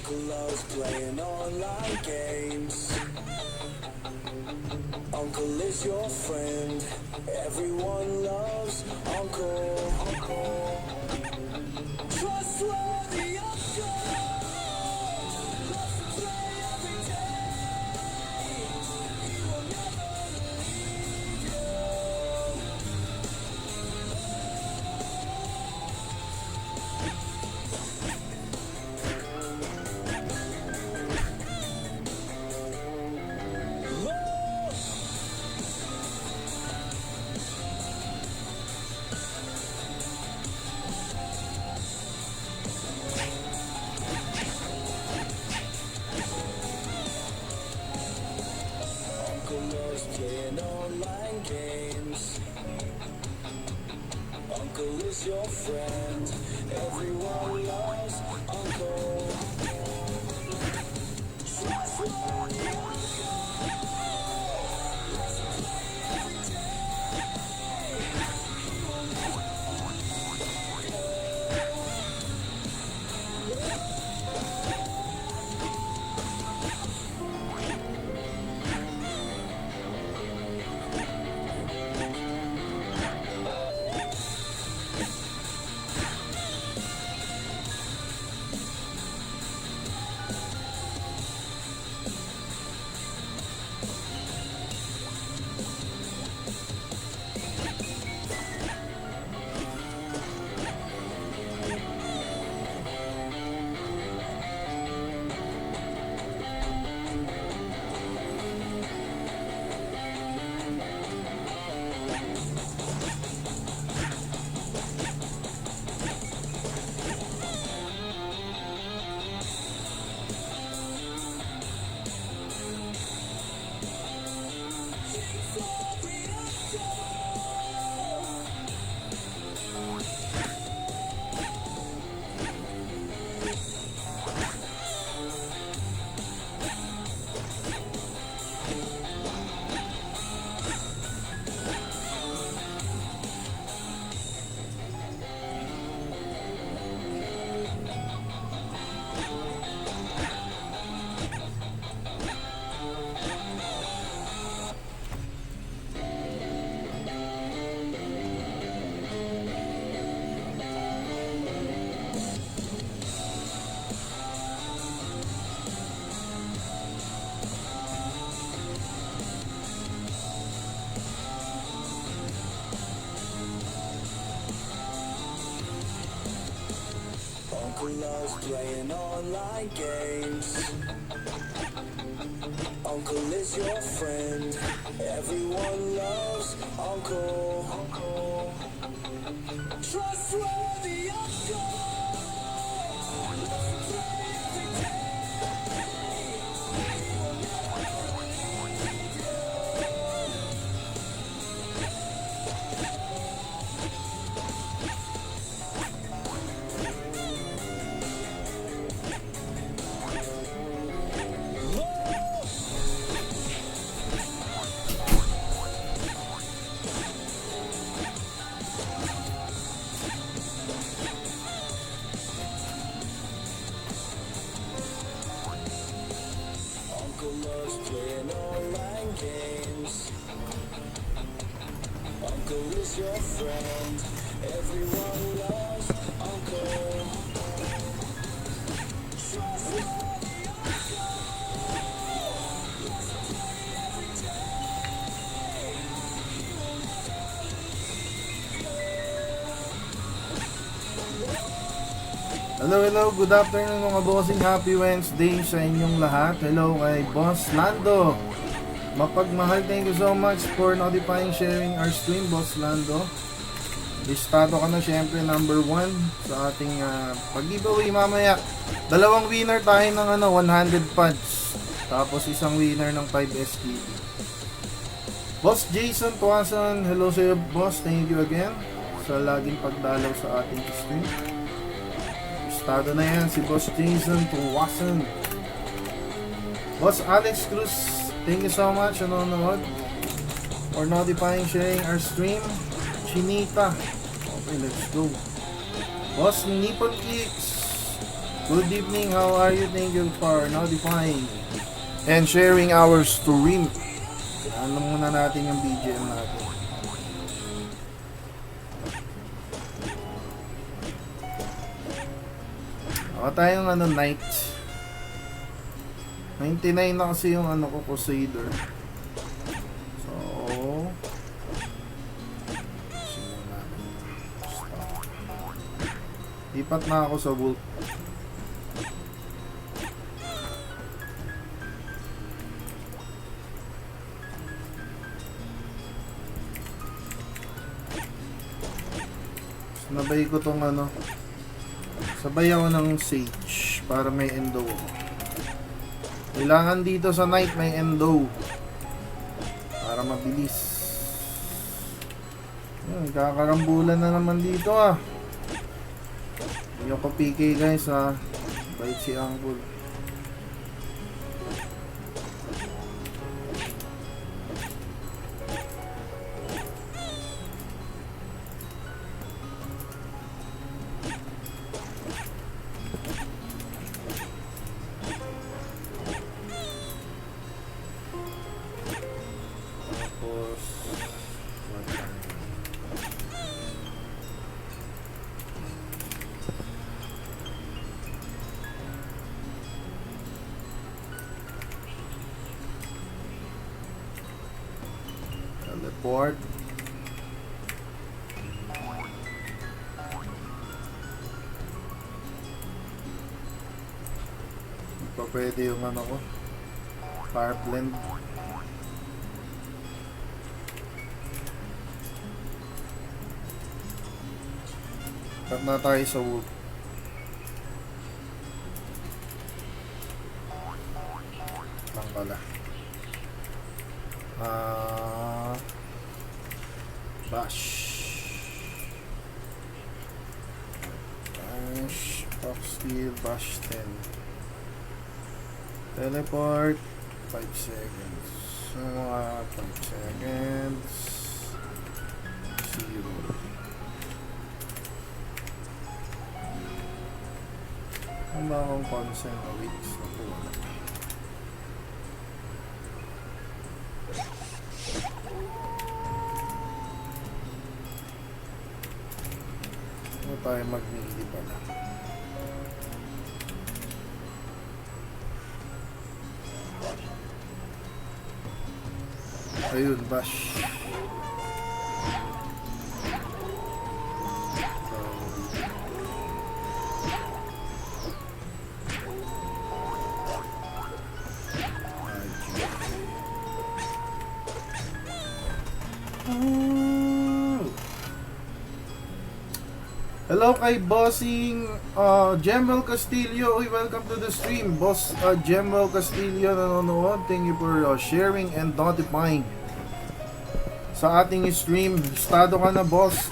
Uncle loves playing online games. Uncle is your friend. Everyone loves Uncle. Trustworthy Uncle. Loves to play every day. He will never leave you. Uncle loves playing online games. Uncle is your friend. Everyone loves Uncle. Trustworthy Uncle loves playing online games. Uncle is your friend. Everyone loves Uncle. Trustworthy Uncle. Loves to play every day. He will never leave you. Uncle loves playing online games. Uncle is your friend. Everyone loves Uncle. Trustworthy Uncle. Loves to play every day. He will never leave you. Hello, good afternoon mga bossing. Happy Wednesday sa inyong lahat. Hello kay Boss Lando. Mapagmahal, thank you so much for notifying, sharing our stream, Boss Lando. Listado ka na syempre, number 1 sa ating pag-giveaway mamaya. Dalawang winner tayo ng 100 pads. Tapos isang winner ng 5 SPP. Boss Jason Tuason, hello sa iyo boss. Thank you again sa laging pagdalaw sa ating stream. Estado na yan si Boss Jason Tuwasan. Boss Alex Cruz, thank you so much nanonood for notifying, sharing our stream. Chinita, okay, let's go. Boss Nippon Kicks, Good evening, how are you? Thank you for notifying and sharing our stream. Ano muna natin yung BGM natin. Ako tayong night. 99 na kasi yung ko, Crusader. So, simula natin. Stop. Lipat na ako sa Wolf. Nabay ko tong sabay ako ng Sage para may endo. Kailangan dito sa night may endo para mabilis. Kakarambulan na naman dito Hindi ako PK guys bait si Uncle. Teleport. Hindi pa pwede yung ko. Fire blend. Cut na tayo sa wood. Lang pala. Bash. Box steel, bash 10. Teleport 5 seconds. 5 seconds. 0. Ang ba akong consent na weeks na po? Ano tayo mag-mili pala? Ayun, bash. Hello kay Bossing Gemel Castillo. Uy, welcome to the stream. Boss Gemel Castillo nanonood. Thank you for sharing and notifying sa ating stream. Estado ka na, Boss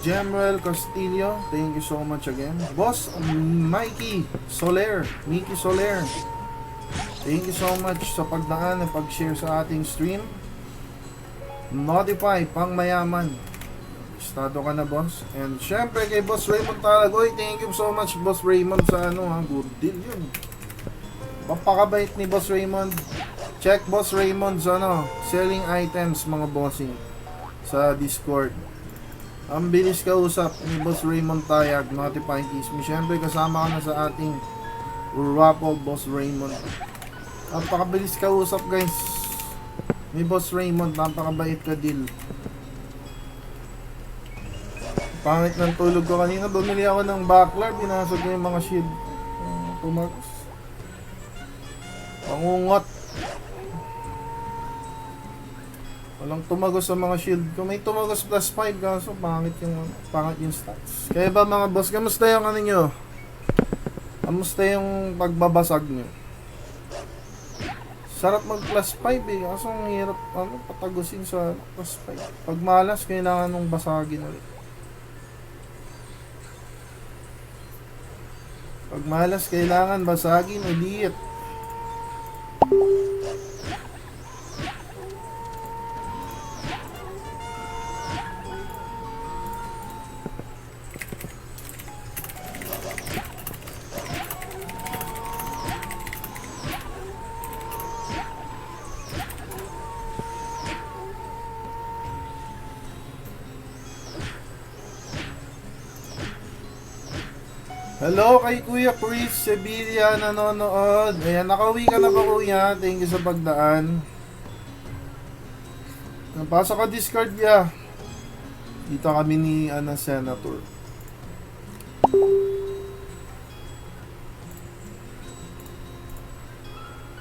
Gemel Castillo. Thank you so much again. Boss Mikey Soler. Thank you so much sa pagdaan at pag-share sa ating stream. Notify pang mayaman. Estado ka na, boss. And syempre kay Boss Raymond Talagoy, thank you so much, Boss Raymond, sa good deal yun. Mapakabait ni Boss Raymond. Check Boss Raymond sa selling items, mga bossing, sa Discord. Ang bilis kausap ni Boss Raymond Tayag, notifying keys me. Syempre kasama ka na sa ating raffle, Boss Raymond. Napakabilis kausap, guys, ni Boss Raymond. Napakabait ka deal. Pangit ng tulog ko kanina. Bumili ako ng backlar. Binasag ko yung mga shield. Tumagos. Pangungot. Walang tumagos sa mga shield ko. May tumagos plus 5 kaso pangit yung stats. Kaya ba mga boss, kamusta yung nyo? Kamusta yung pagbabasag nyo? Sarap mag plus 5 kaso ang hirap patagusin sa plus 5. Pag malas, kailangan nung basagin ulit. Pag malas, kailangan basagin ulit. Hello kay Kuya Chris Sevilla nanonood. Ayan, nakauwi ka na ba kuya? Thank you sa pagdaan. Pasok ka Discord ya. Dito kami ni Senator.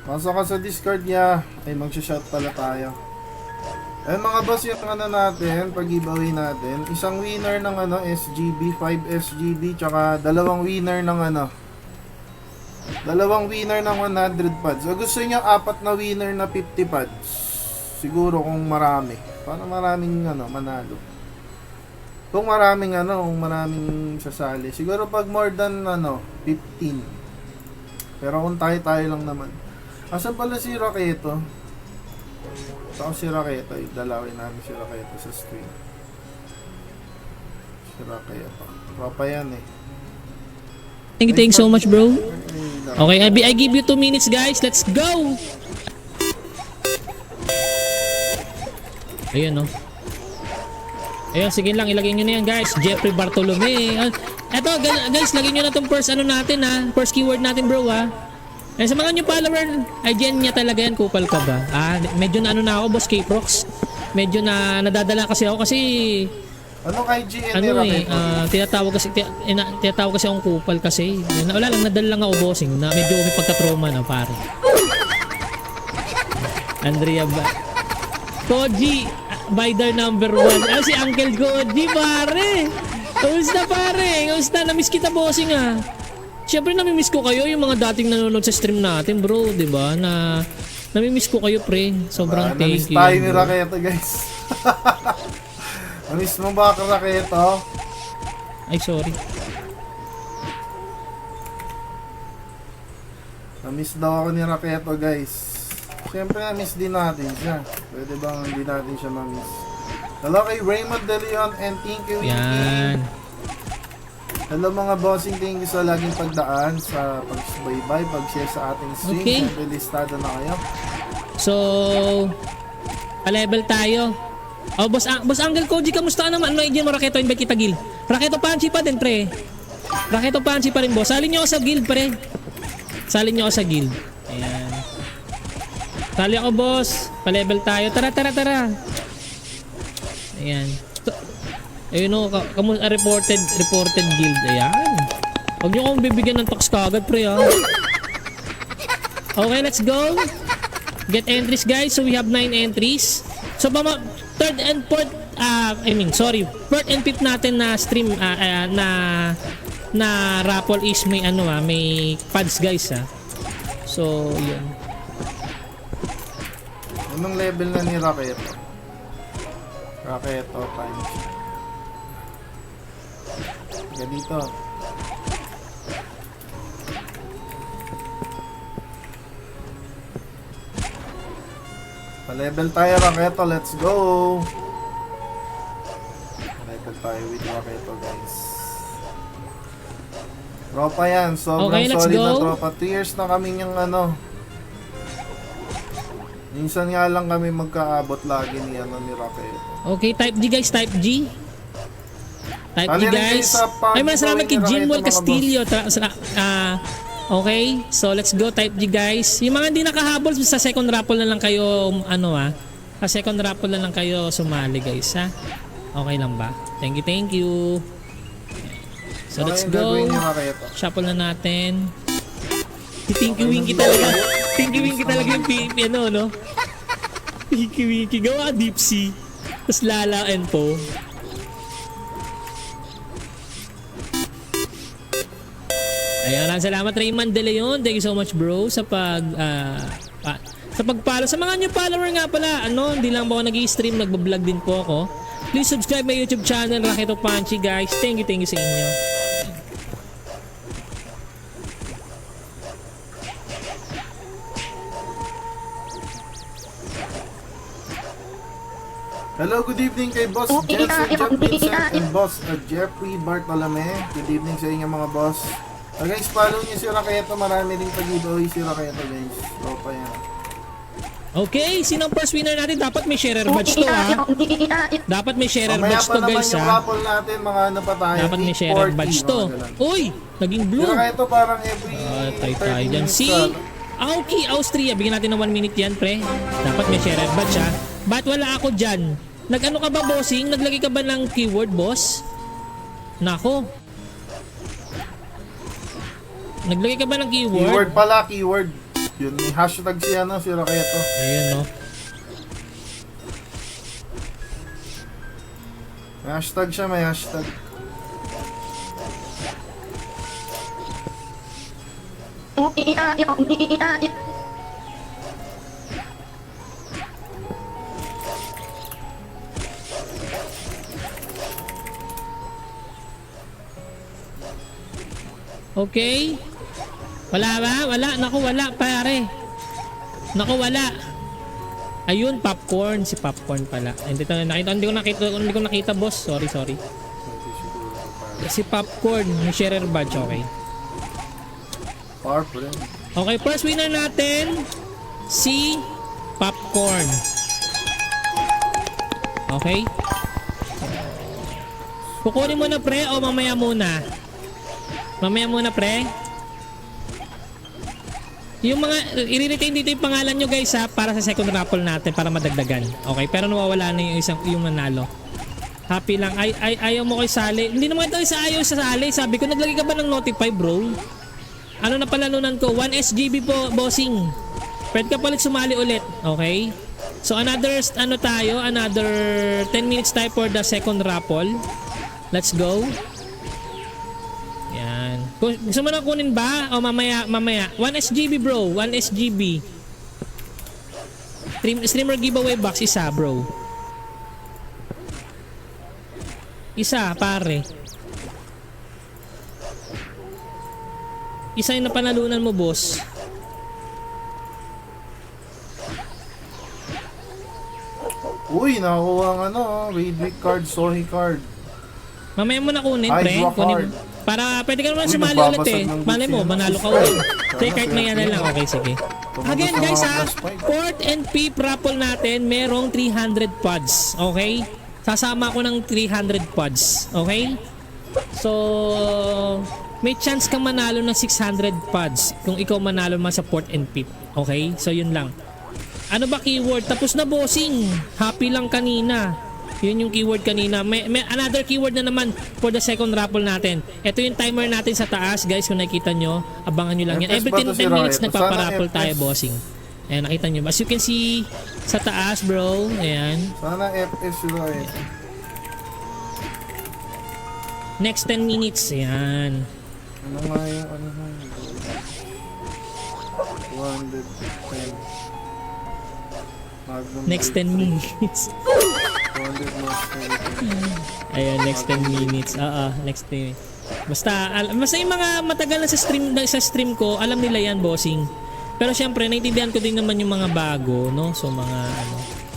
Pasok ka sa Discord ya. Ay, magsha-shout pala tayo. Eh mga boss, yung natin, pag-giveaway natin, isang winner ng SGB, 5 SGB, tsaka dalawang winner ng dalawang winner ng 100 pads. So gusto niyo apat na winner na 50 pads. Siguro kung marami, para maraming manalo. Kung maraming sasali. Siguro pag more than 15. Pero kung tayo lang naman. Asan pala si Raketo? Ako si Raketo, dalawin namin si Raketo sa screen. Si Raketo. Papa yan eh. Thank you so much, bro. Okay, I give you 2 minutes, guys. Let's go! Ayun, no? Ayun, sige lang, ilagay nyo na yan, guys. Jeffrey Bartolome. Eto, guys, lagay nyo na itong first natin, ha? First keyword natin, bro, ha? Eh, sa mga new follower, ay dyan niya talaga yan, kupal ka ba? Medyo na ako, boss K-Prox. Medyo na nadadala kasi ako kasi... Ano kay GN ni Raketo? Tinatawag kasi akong kupal kasi. Wala lang, nadala lang ako, bossing. Na medyo may pagka-trauma na, pare. Andrea ba? Koji, Bidar number 1. Si Uncle Koji, pare. Kamusta, pare? Kamusta? Namiss kita, bossing, Siyempre namimiss ko kayo yung mga dating nanonood sa stream natin, bro, 'di ba? Namimiss ko kayo, pre. Sobrang thank you. Namiss tayo ni Raketo, guys. Namiss mo ba ka, Raketo? Ay, sorry. Namiss daw ako ni Raketo, guys. Siyempre namiss din natin siya. Pwede bang hindi natin siya mamiss? Hello kay Raymond De Leon and thank you, Yan. Hello mga bossing, thank you sa laging pagdaan, sa pagsubaybay, pag-share sa ating stream. Okay. Siyempre listado na kayo. So, pa-level tayo. Oh, boss Uncle Koji, kamusta naman? Ano mo Raketo, invite kita guild. Raketo Panchi pa din, pre. Raketo Panchi pa rin, boss. Salin niyo ako sa guild, pre. Salin niyo ako sa guild. Ayan. Sali ako, boss. Pa-level tayo. Tara. Ayan. Ayun o, reported guild. Ayan. Huwag nyo akong bibigyan ng tax kagad, pre, ha. Okay, let's go. Get entries, guys. So we have 9 entries. So third and fourth, fourth and fifth natin na stream na raffle is may may pads, guys, ha. So yun. Anong level na ni Raketo? Raketo times. Dito. Pa-level tayo, Raketo. Let's go. Pa-level tayo with Raketo, guys. Tropa yan. Sobrang Okay, let's solid na go. tropa. 2 years na kami yung minsan nga lang kami magkaabot lagi ni Raketo. Okay, type G, guys. Type G. Type G, Ano rin guys. kayo sa Ay, maraming salamat kay pag-giveaway ni Jimwell Raketo, mga Castillo. Okay, so let's go. Type G, guys. Yung mga hindi nakahabol sa second raffle na lang kayo, sa second raffle na lang kayo sumali, guys, ha. Okay lang ba? Thank you. So let's Okay, go. gagawin ni Raketo. Shuffle na natin. Tinky Winky talaga. Tinky Winky talaga yung no? Tinky Winky. Gawa deep sea. Tapos Lala and Po. Ayun, salamat Raymond De Leon. Thank you so much, bro, sa pagpalo. Sa mga new follower nga pala, hindi lang ba ako nag-i-stream, nagbablog din po ako. Please subscribe my YouTube channel, Raketo Panchi, guys. Thank you sa inyo. Hello, good evening kay Boss Jensen Jeff Vincent and Boss Jeffrey Bartolome. Good evening sa inyo mga boss. Guys, follow niyo si Raketo. Marami ring pag-giveaway si Raketo, guys. Tropa yan. Okay, sinong first winner natin? Dapat may sharer badge to ha. Dapat may sharer Mamaya badge pa to naman guys yung ha. raffle natin, mga ano pa tayo. Dapat may sharer 840, badge to. mga ganun. Uy, naging blue. Pero ito parang every Tayo 30 tayo dyan. minutes Si Aoki Austria, bigyan natin ng 1 minute yan pre. Dapat may sharer badge ha. Ba't wala ako dyan? Nag-ano ka ba bossing? Naglagay ka ba ng keyword boss? Nako. Naglagay ka ba ng keyword? Keyword pala, keyword. Yun, may hashtag siya no, si Raketo. Ayun no. May hashtag siya, may hashtag. Okay. Wala ba? Wala. Naku, wala pare. Naku, wala. Ayun, popcorn. Si popcorn pala. Hindi ko nakita, boss. Sorry. Si popcorn. May sharer badge. Okay. Power rin. Okay, first winner natin. Si popcorn. Okay. Kukunin mo na pre o mamaya muna? Mamaya muna pre. Yung mga, i-retain dito yung pangalan nyo guys ha, para sa second raffle natin, para madagdagan. Okay, pero nawawala na yung manalo. Happy lang. Ayaw mo ko'y sali. Hindi naman ito ayaw sa sali. Sabi ko, naglagay ka ba ng notify bro? Ano na palalunan ko? 1 SGB po, bossing. Pwede ka palit sumali ulit. Okay? So another 10 minutes tayo for the second raffle. Let's go. Yan. Gusto mo na kunin ba? O mamaya. 1 SGB bro. 1 SGB. Streamer giveaway box. Isa bro. Isa pare. Isa yung napanalunan mo boss. Uy, nakakuha ang Raid Week card, Sohi card. Mamaya mo na kunin, Ay, pre. draw Kunin. card. Para pwede ka naman Uy, sumali ulit nagbabasag eh. ng Malay mo, boots yan. manalo ka ulit. Sige, kahit na yan na lang. Okay, sige. Tumagos Again na guys mga ha, plus five. fourth and fifth raffle natin, merong 300 pods. Okay? Sasama ko ng 300 pods. Okay? So, may chance kang manalo ng 600 pods kung ikaw manalo man sa fourth and fifth. Okay? So, yun lang. Ano ba keyword? Tapos na bossing. Happy lang kanina. Yun yung keyword kanina. May another keyword na naman for the second raffle natin. Ito yung timer natin sa taas, guys. Kung nakikita nyo, abangan nyo lang yan. FS Every ba to 10 si minutes Roy? nagpaparapple Sana tayo, FS. bossing. Ayan, nakita nyo. As you can see, sa taas, bro. Ayan. Sana FS sila eh. Next 10 minutes. Ayan. Ano nga yung 110. Magnum Next 10 minutes. 200 most Ayan, next 10 minutes. Next 10. Basta yung mga matagal na sa stream ko, alam nila yan, bossing. Pero syempre, naintindihan ko din naman yung mga bago, no? So, mga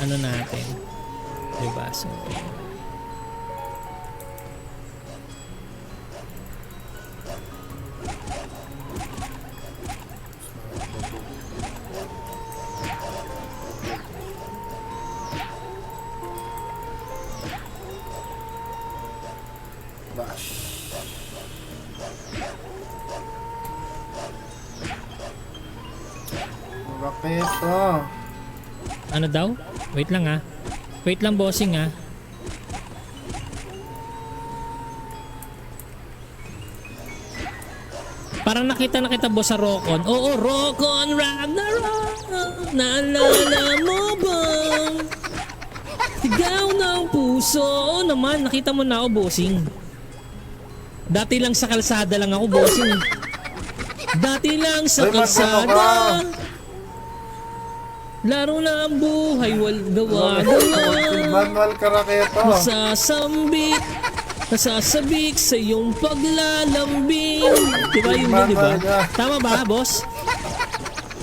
ano natin. Diba? So, bash. Raketo. ano daw? Wait lang ha. Wait lang, bossing ha. Parang nakita na kita boss sa Rockon. Oo, Rockon Ragnarok. Naalala mo bang? Sigaw ng puso. Oo naman, nakita mo na ako, bossing. Dati lang sa kalsada lang ako, bossing. Dati lang sa Ay, magkano kalsada. ka? Laro na ang buhay, gawa-gawa. Manual ka Raketo. Nasasabik sa iyong paglalambing. Diba yun yun, diba? Tama ba, boss?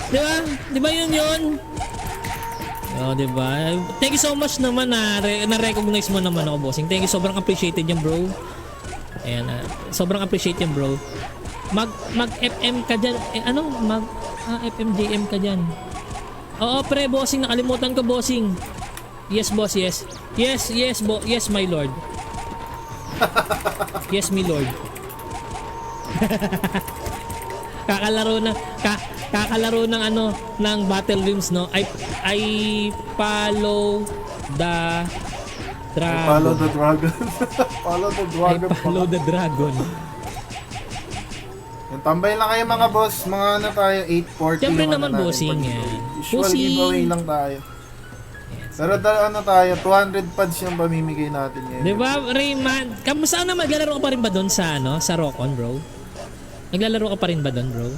Diba? Diba yun? Oh, diba? Thank you so much naman na-recognize mo naman ako, bossing. Thank you, sobrang appreciated yan, bro. Ayan, sobrang appreciate yan, bro. Mag-FM ka dyan. FMJM ka dyan. Oo, pre, bossing. Nakalimutan ko, bossing. Yes, boss, yes. Yes, yes, my lord. Yes, my lord. Kakalaro ng ano, ng Battle Realms, no? I follow the dragon. Follow the dragon. Follow the dragon. Follow the dragon. Yung tambay lang kayo mga boss, mga ano tayo, 840. Siyempre yung naman, ano natin, bossing, pag- yan. Usual Bossing. giveaway lang tayo. Pero ano tayo, 200 pads yung pamimigay natin ngayon. Diba, Rayman? Kamusta na maglalaro ka pa rin ba doon sa ano, sa Rock On, bro? Naglalaro ka pa rin ba doon, bro?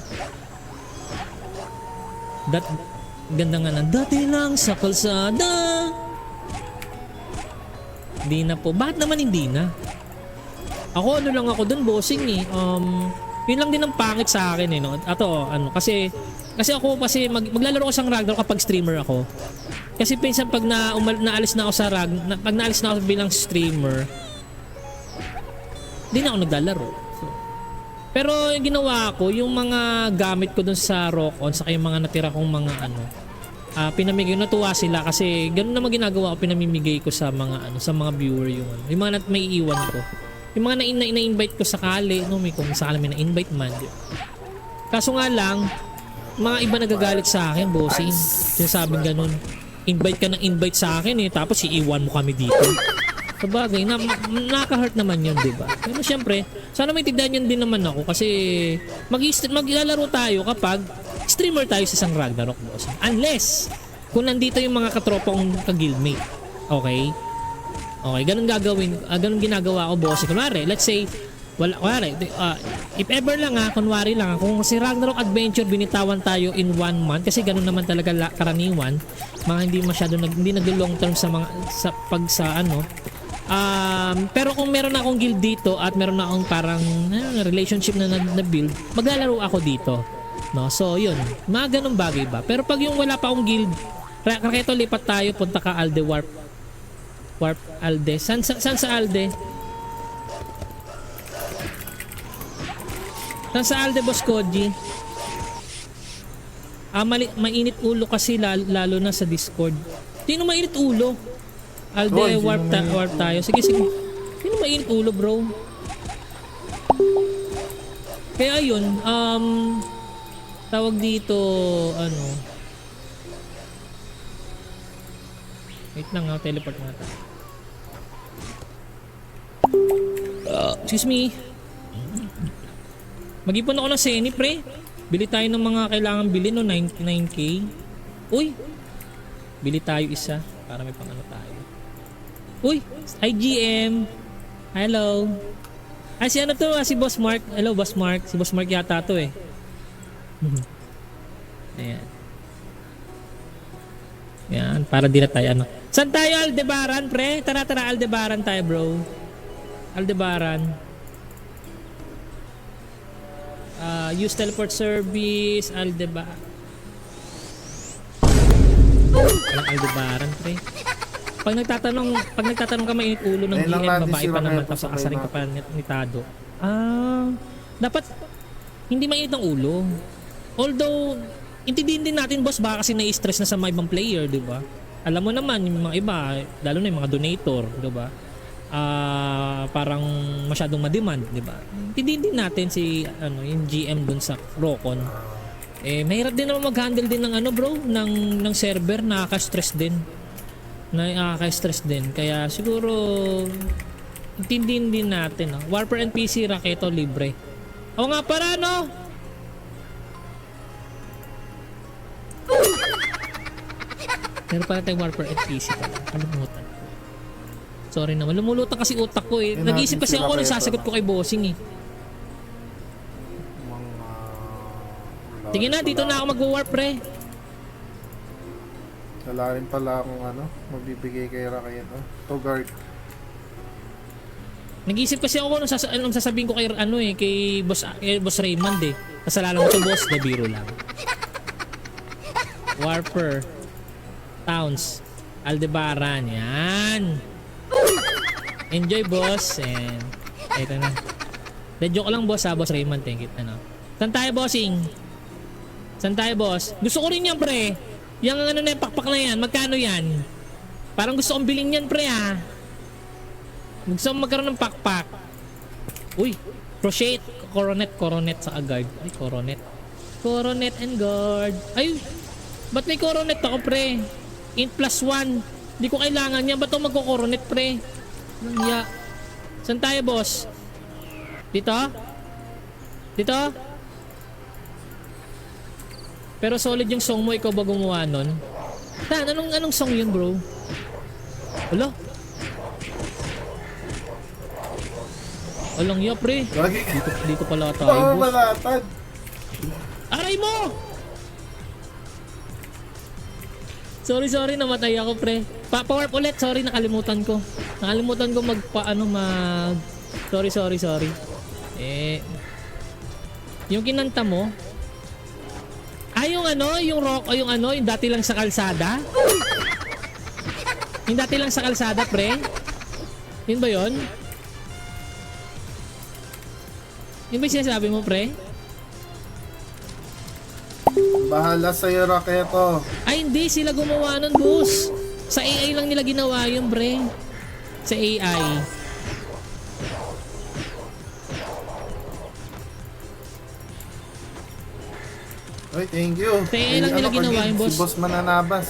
Ganda nga na. Dati lang sa kalsada. Hindi na po. Bakit naman hindi na? Ako ano lang ako doon, bossing eh. Yun lang din ang pangit sa akin eh, no? Ato, ano, kasi ako maglalaro ko sa Ragnarok kapag streamer ako. Kasi pinsan pag naalis na ako sa pag naalis na ako bilang streamer, hindi na ako naglalaro. So, pero yung ginawa ko, yung mga gamit ko dun sa Rock On, saka yung mga natira kong mga ano, pinamigay, natuwa sila kasi ganun naman ginagawa ko, pinamimigay ko sa mga ano, sa mga viewer yung mga may iiwan ko. Yung mga na-invite ko sakali, no, may kung sakali may na-invite man. Kaso nga lang, mga iba nagagalit sa akin, bossing. Sinasabing ganun. Invite ka ng invite sa akin eh, tapos iiwan mo kami dito. Sabagay, nakaka-hurt naman yun, diba? Pero syempre, sana maintindihan yun din naman ako kasi maglalaro tayo kapag streamer tayo sa isang Ragnarok, boss. Unless, kung nandito yung mga katropa kong ka-guildmate. Okay? Okay, ganun gagawin, ganun ginagawa ko, boss. Kunwari, let's say, if ever lang kunwari lang, kung si Ragnarok Adventure binitawan tayo in 1 month, kasi ganun naman talaga karaniwan, mga hindi masyado hindi nag-long term sa mga ano. Pero kung meron akong guild dito at meron akong parang relationship na build, maglalaro ako dito. No, so yun, mga ganung bagay ba. Pero pag yung wala pa akong guild, Raketo, lipat tayo, punta ka Alde Warp Alde. San sa Alde? San sa Alde, Boss Koji? Mainit ulo kasi lalo na sa Discord. Sino mainit ulo? Alde, warp tayo. Sige. Sino mainit ulo, bro? Kaya yun, tawag dito, ano. Wait lang, teleport nga tayo. Excuse me. Mag-ipon ako ng Senny, pre. Bili tayo ng mga kailangan bilhin, no? 99k. Uy! Bili tayo isa para may pang ano tayo. Uy! IGM! Hello! Si ano to? Si Boss Mark. Hello, Boss Mark. Si Boss Mark yata to eh. Ayan. Ayan, para di na tayo ano. Saan tayo, Aldebaran, pre? Tara, Aldebaran tayo, bro. Aldebaran. Use teleport service, Aldebaran. Aldebaran, pre. Pag nagtatanong ka mainit ulo ng Ayun lang GM, natin babae si pa naman, Raketo tapos sa akasarin ka pa ni Tado. Dapat hindi mainit ang ulo. Although, intindihin din natin, boss, baka kasi nai-stress na sa mga ibang player, di ba? Alam mo naman, yung mga iba, lalo na yung mga donator, di ba? Parang masyadong ma-demand, di ba? Intindihin din natin si yung GM dun sa Rokon. Mahirap din naman mag-handle din ng bro, ng server, nakaka-stress din. Nakaka-stress din. Kaya siguro intindihin din natin, no? Warper NPC, Raketo, libre. O nga para, no? Pero pala tayong Warper NPC pala. Kalimutan. Sorry naman. Lumulutang kasi utak ko eh. Nag-iisip kasi ako nung sasagot ko kay bossing eh. Tingin na, dito na ako mag-warp, pre. Wala rin pala akong magbibigay kay Raketo. Togard. Nag-iisip kasi ako nung sasabihin ko kay Boss Raymond eh. Kasalanan ko to, boss, na biro lang. Warper Towns Aldebaran, yan. Enjoy, boss. And eto na. Joke lang, boss, Boss Raymond, thank you. Saan tayo, bossing? Saan tayo, boss? Gusto ko rin yan, pre. Yung ano na yung pakpak na yan, magkano yan? Parang gusto kong bilhin yan, pre, ha? Gusto kong magkaroon ng pakpak. Uy, crochet, coronet sa guard. Ay, coronet and guard. Ay, ba't may coronet ako, pre? Int +1. Hindi ko kailangan yan. Ba't ako magko-coronet, pre? Nangya. Saan tayo, boss? Dito? Dito? Pero solid yung song mo, ikaw ba gumawa nun? Tan, anong song yun, bro? Wala. Walang iya, pre. Lagi. Dito pala tayo, Oo, boss. malatad. Aray mo! Sorry, namatay ako, pre. Pa-warp ulit, sorry, nakalimutan ko. Nakalimutan ko Sorry. Yung kinanta mo, yung rock, yung dati lang sa kalsada? Yung dati lang sa kalsada, pre? Yun ba yun? Yun ba yung sinasabi mo, pre? Bahala sa'yo, Raketo. Ay, hindi. Sila gumawa nun, boss. Sa AI lang nila ginawa yun, pre. Sa AI. Ay, thank you. Kaya lang nila ginawa yung boss. Si Boss Mananabas.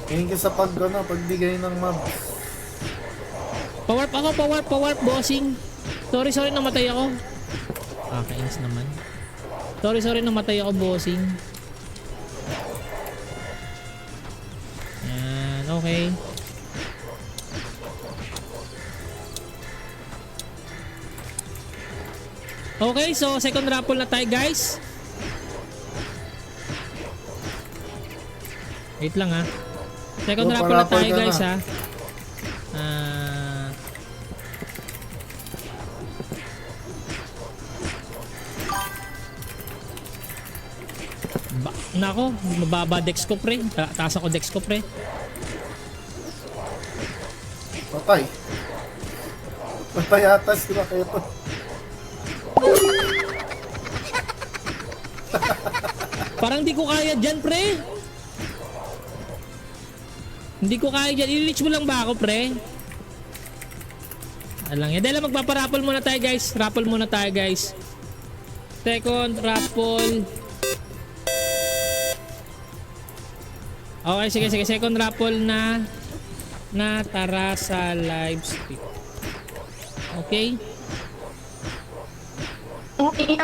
Thank you sa pagbigay ng mobs. Pawarp, bossing. Sorry, namatay ako. Kainis naman. Sorry, namatay ako, bossing. Yan, okay. Okay, so second raffle na tayo, guys. Wait lang, ha. Second So, raffle na pa-raffle tayo, ka guys, na. ha. Nako, mababa dex ko, pre. Taas ako dex ko, pre. Patay. Patay ata si Raketo. Parang di ko kaya dyan, pre. Hindi ko kaya dyan. I-reach mo lang ba ako, pre? Alang yan. Dahil magpaparapol muna tayo, guys. Raffle muna tayo, guys. Second raffle. Okay, sige. Second raffle na tara sa live stream. Okay? Okay.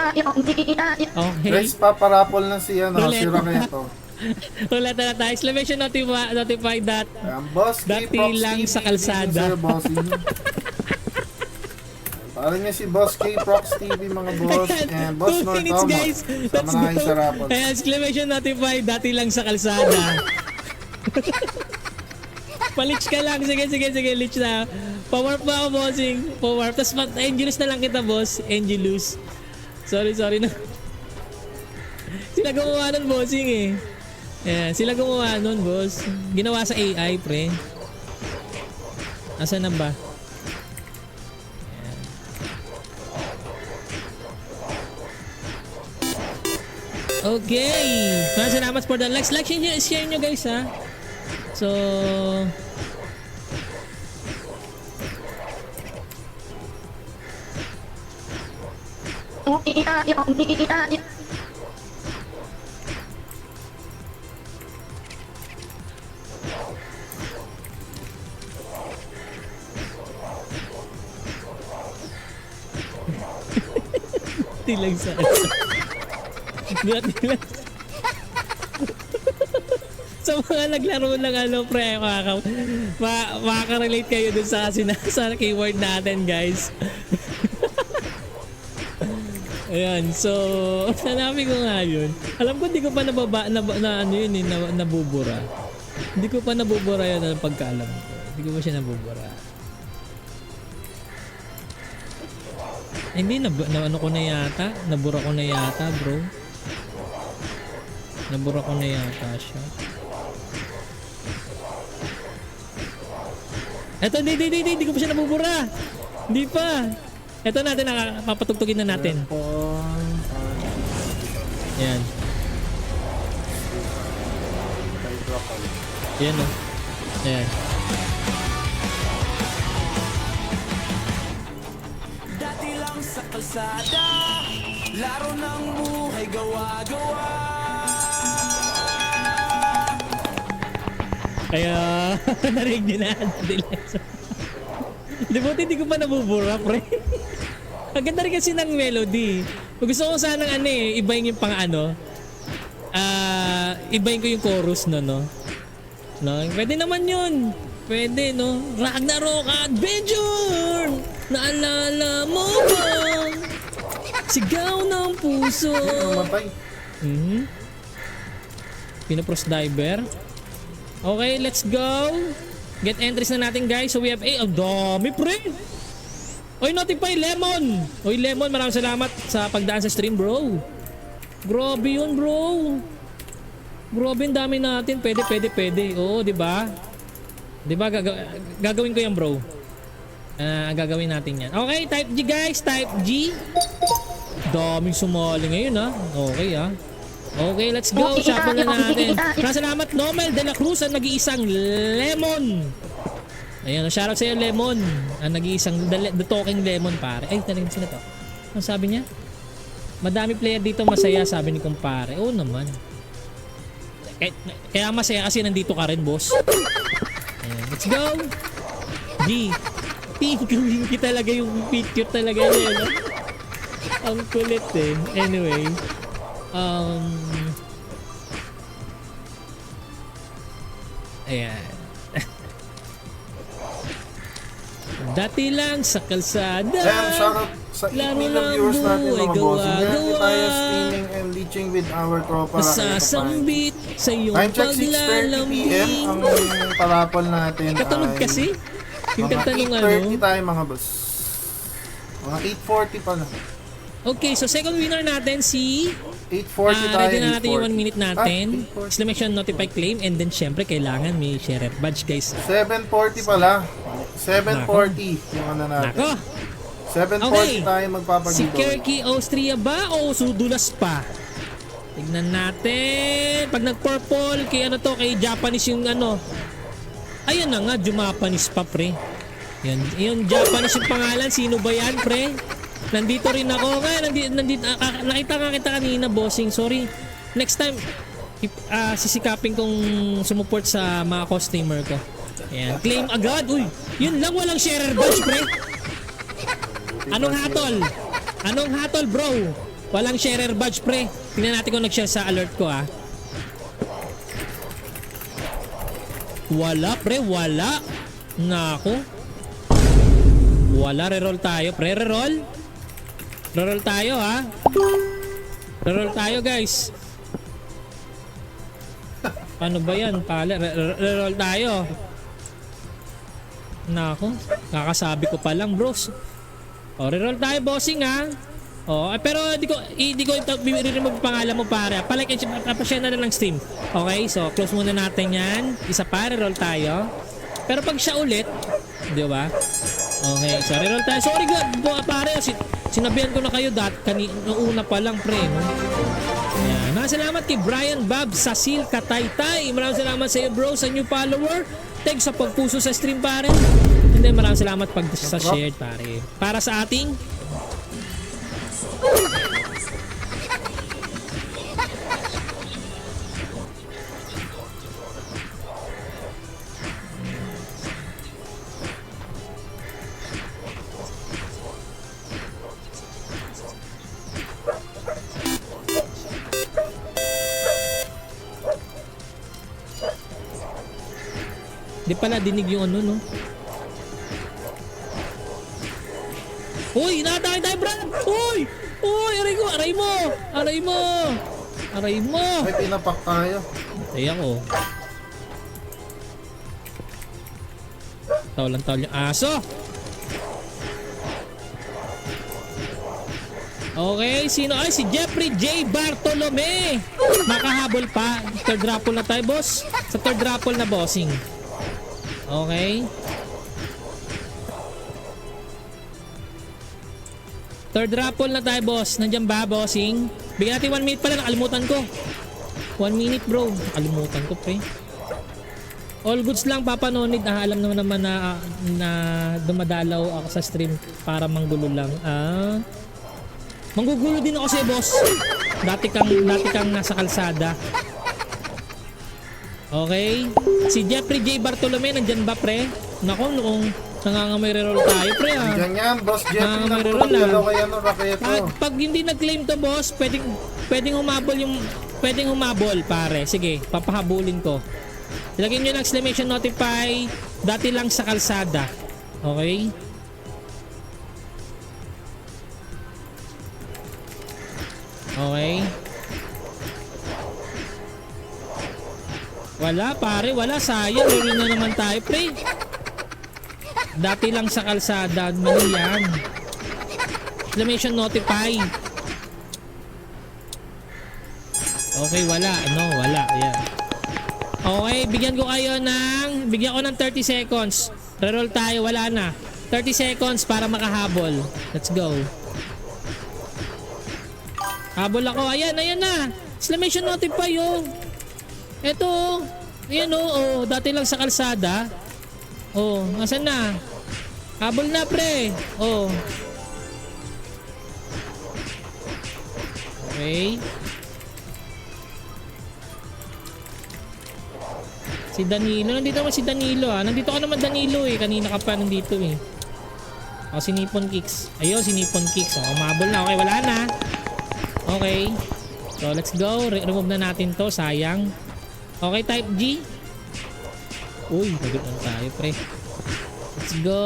Guys, paparapol na si Roulette. Raketo. Wala na tayo. Exclamation notify that. Boss, Dati K-Prox lang TV, sa kalsada. thank you, sir, bossing. Parang niya si Boss K-Prox TV, mga boss. And Boss 2 North minutes, Thomas. guys. Sama Let's na kayo sa go. rapol. Ayan, exclamation notify. Dati lang sa kalsada. Palich ka lang. Sige. Lich na. Powarp ba ako, bossing? Powarp. Tapos Angelus na lang kita, boss. Angelus. Sorry na. Sila gumawa nun, bossing, eh. Ayan, sila gumawa nun, boss. Ginawa sa AI, pre. Asan na ba? Ayan. Okay. Maraming salamat for the likes. Like, share nyo, guys, ha. So, tilang sa tilang sa mga naglaro ng pre, makaka-relate kayo dun sa keyword natin, guys. Ayan, so hanapin ko nga yun. Alam ko hindi ko pa nabubura. Hindi ko pa nabubura yun ang pagkaalam ko. Hindi ko pa siya nabubura. Hindi, ano ko na yata. Nabura ko na yata, bro. Nabura ko na yata siya. Eto, hindi ko pa siya nabubura. Hindi pa. Eto natin, papatugtugin na natin. Yan. Yan o. Ayan. Dati lang sa kalsada, laro ng buhay gawa-gawa. Kaya, narinig nyo na. Di ba, hindi ko pa nabubura, pre. Ang ganda rin kasi ng melody. Gusto ko sanang ibahin yung pang ibahin ko yung chorus no. Pwede naman yun. Pwede, no? Ragnarok Adventure! Naalala mo ba? Sigaw ng puso. Namatay. Pinapros diver. Okay, let's go. Get entries na natin, guys. So we have ang dami, pre. Oy, notify Lemon. Oy, Lemon, maraming salamat sa pagdaan sa stream, bro. Grabe yun, bro. Grabe, ang dami natin. Pwede. Oo, di ba? Di ba? Gagawin ko yan, bro. Gagawin natin yan. Okay, type G, guys. Type G. Daming sumali ngayon, ha. Okay, ha. Okay, let's go. Shuffle na natin. Maraming salamat, Nomel de la Cruz, ang nag-iisang Lemon. Ayan, shoutout sa'yo, Lemon. Ang nag-iisang the talking lemon, pare. Ay, talagang sino to? Ang sabi niya? Madami player dito masaya, sabi ni kumpare. Oo naman. Kaya masaya kasi nandito ka rin, boss. Ayan, let's go. G. Pinky talaga yung picture talaga niya, no? Ang kulit eh. Anyway. Ayan. Dati lang sa kalsada. Ayan, shoutout sa 8 million viewers natin mga bossing. Ngayon tayo streaming and leeching with our tropa. Masasambit sa iyong Time check 6:30 PM. paglalambing. Ang parapol natin Katunog ay kasi. Yung mga kanta nung 8:30 tayo mga boss. Mga 8:40 pa lang. Okay, so second winner natin si 8:40 tayo. ready na natin yung 1 8:40. minute natin. 8:40. Exclamation notify claim, and then syempre kailangan may share badge, guys. 7:40 pala. 7:40 yung ano natin. Nako. 7:40 Okay. tayo Si magpapag-giveaway. Kerky Austria ba o sudulas pa? Tignan natin. Pag nag-purple, kay kay Japanese yung Ayun na nga, Jumapanese pa, pre. Yan, yung Japanese yung pangalan. Sino ba yan, pre? Nandito rin ako. Nakita nga kita kanina, bossing. Sorry. Next time, sisikapin kong sumuport sa mga customer ko. Ayan. Claim agad. Uy, yun lang, walang sharer badge, pre. Anong hatol, bro? Walang sharer badge, pre. Tingnan natin kung nag-share sa alert ko, ha. Wala, pre. Wala. Nako. Wala. Reroll tayo, pre. Reroll. Reroll tayo, ha. Reroll tayo, guys. Ano ba yan? Reroll tayo. Nako. Kakasabi ko pa lang, bros. O, reroll tayo, bossing, ha. Oh, pero di ko i-remove pangalan mo, pare. Pa-like and pa-share na lang stream. Okay, so close muna natin 'yan. Isa pa, roll tayo. Pero pag siya ulit, di ba? Okay, so roll tayo. Sorry God, pare, sinabihan ko na kayo kanina una pa lang, pre. No? Ayan. Maraming salamat kay Brian Bob Sasil Kataytay. Maraming salamat sa iyo, bro, sa new follower. Thanks sa pagpuso sa stream, pare. And then maraming salamat sa share, pare. Para sa ating di pala dinig yung no? Uy, natay tayo, Brad! Uy! Uy, aray mo! May pinapak tayo. Ay ako. Tawal yung aso! Okay, sino? Ay, si Jeffrey J. Bartolome! Makahabol pa. Third raffle na tayo, boss. Sa third raffle na, bossing. Okay. Third raffle na tayo, boss. Nandiyan ba, bossing? Bigyan natin 1 minute pala. Nakalimutan ko. 1 minute, bro. Nakalimutan ko, pre. All goods lang, Papa Nonid. Alam naman na dumadalaw ako sa stream para manggulo lang. Manggugulo din ako sa'yo, boss. Dati kang nasa kalsada. Okay. Si Jeffrey J. Bartolome, nandyan ba, pre? Naku, noong nangangamay reroll tayo, pre, ha? Diyan yan, Boss Jeffrey na meron puro na. dalaw kaya no, raketo. Pag hindi nag-claim to, boss, pwedeng humabol, pare. Sige, papahabulin ko. Ilagay nyo ng exclamation notify, dati lang sa kalsada. Okay? Okay. Wala, pare, wala. Sayang, laro na naman tayo, pre. Dati lang sa kalsada, mali yan. Exclamation notify. Okay, wala. Wala. Yan. Okay, bigyan ko ng 30 seconds. Reroll tayo, wala na. 30 seconds para makahabol. Let's go. Habol ako. Ayan na. Exclamation notify, oh. Eto, ayan, oh. Dati lang sa kalsada. Oh, nasan na? Habol na, pre. Oh. Okay. Si Danilo, nandito naman si Danilo, ah. Nandito ka naman, Danilo, eh. Kanina ka pa nandito, eh. Oh, si Nippon Kicks. Ayun, si Nippon Kicks. Oh, umabol na. Okay, wala na. Okay. So, let's go. Remove na natin to. Sayang. Okay, type G. Uy, nagot na tayo, pre. Let's go.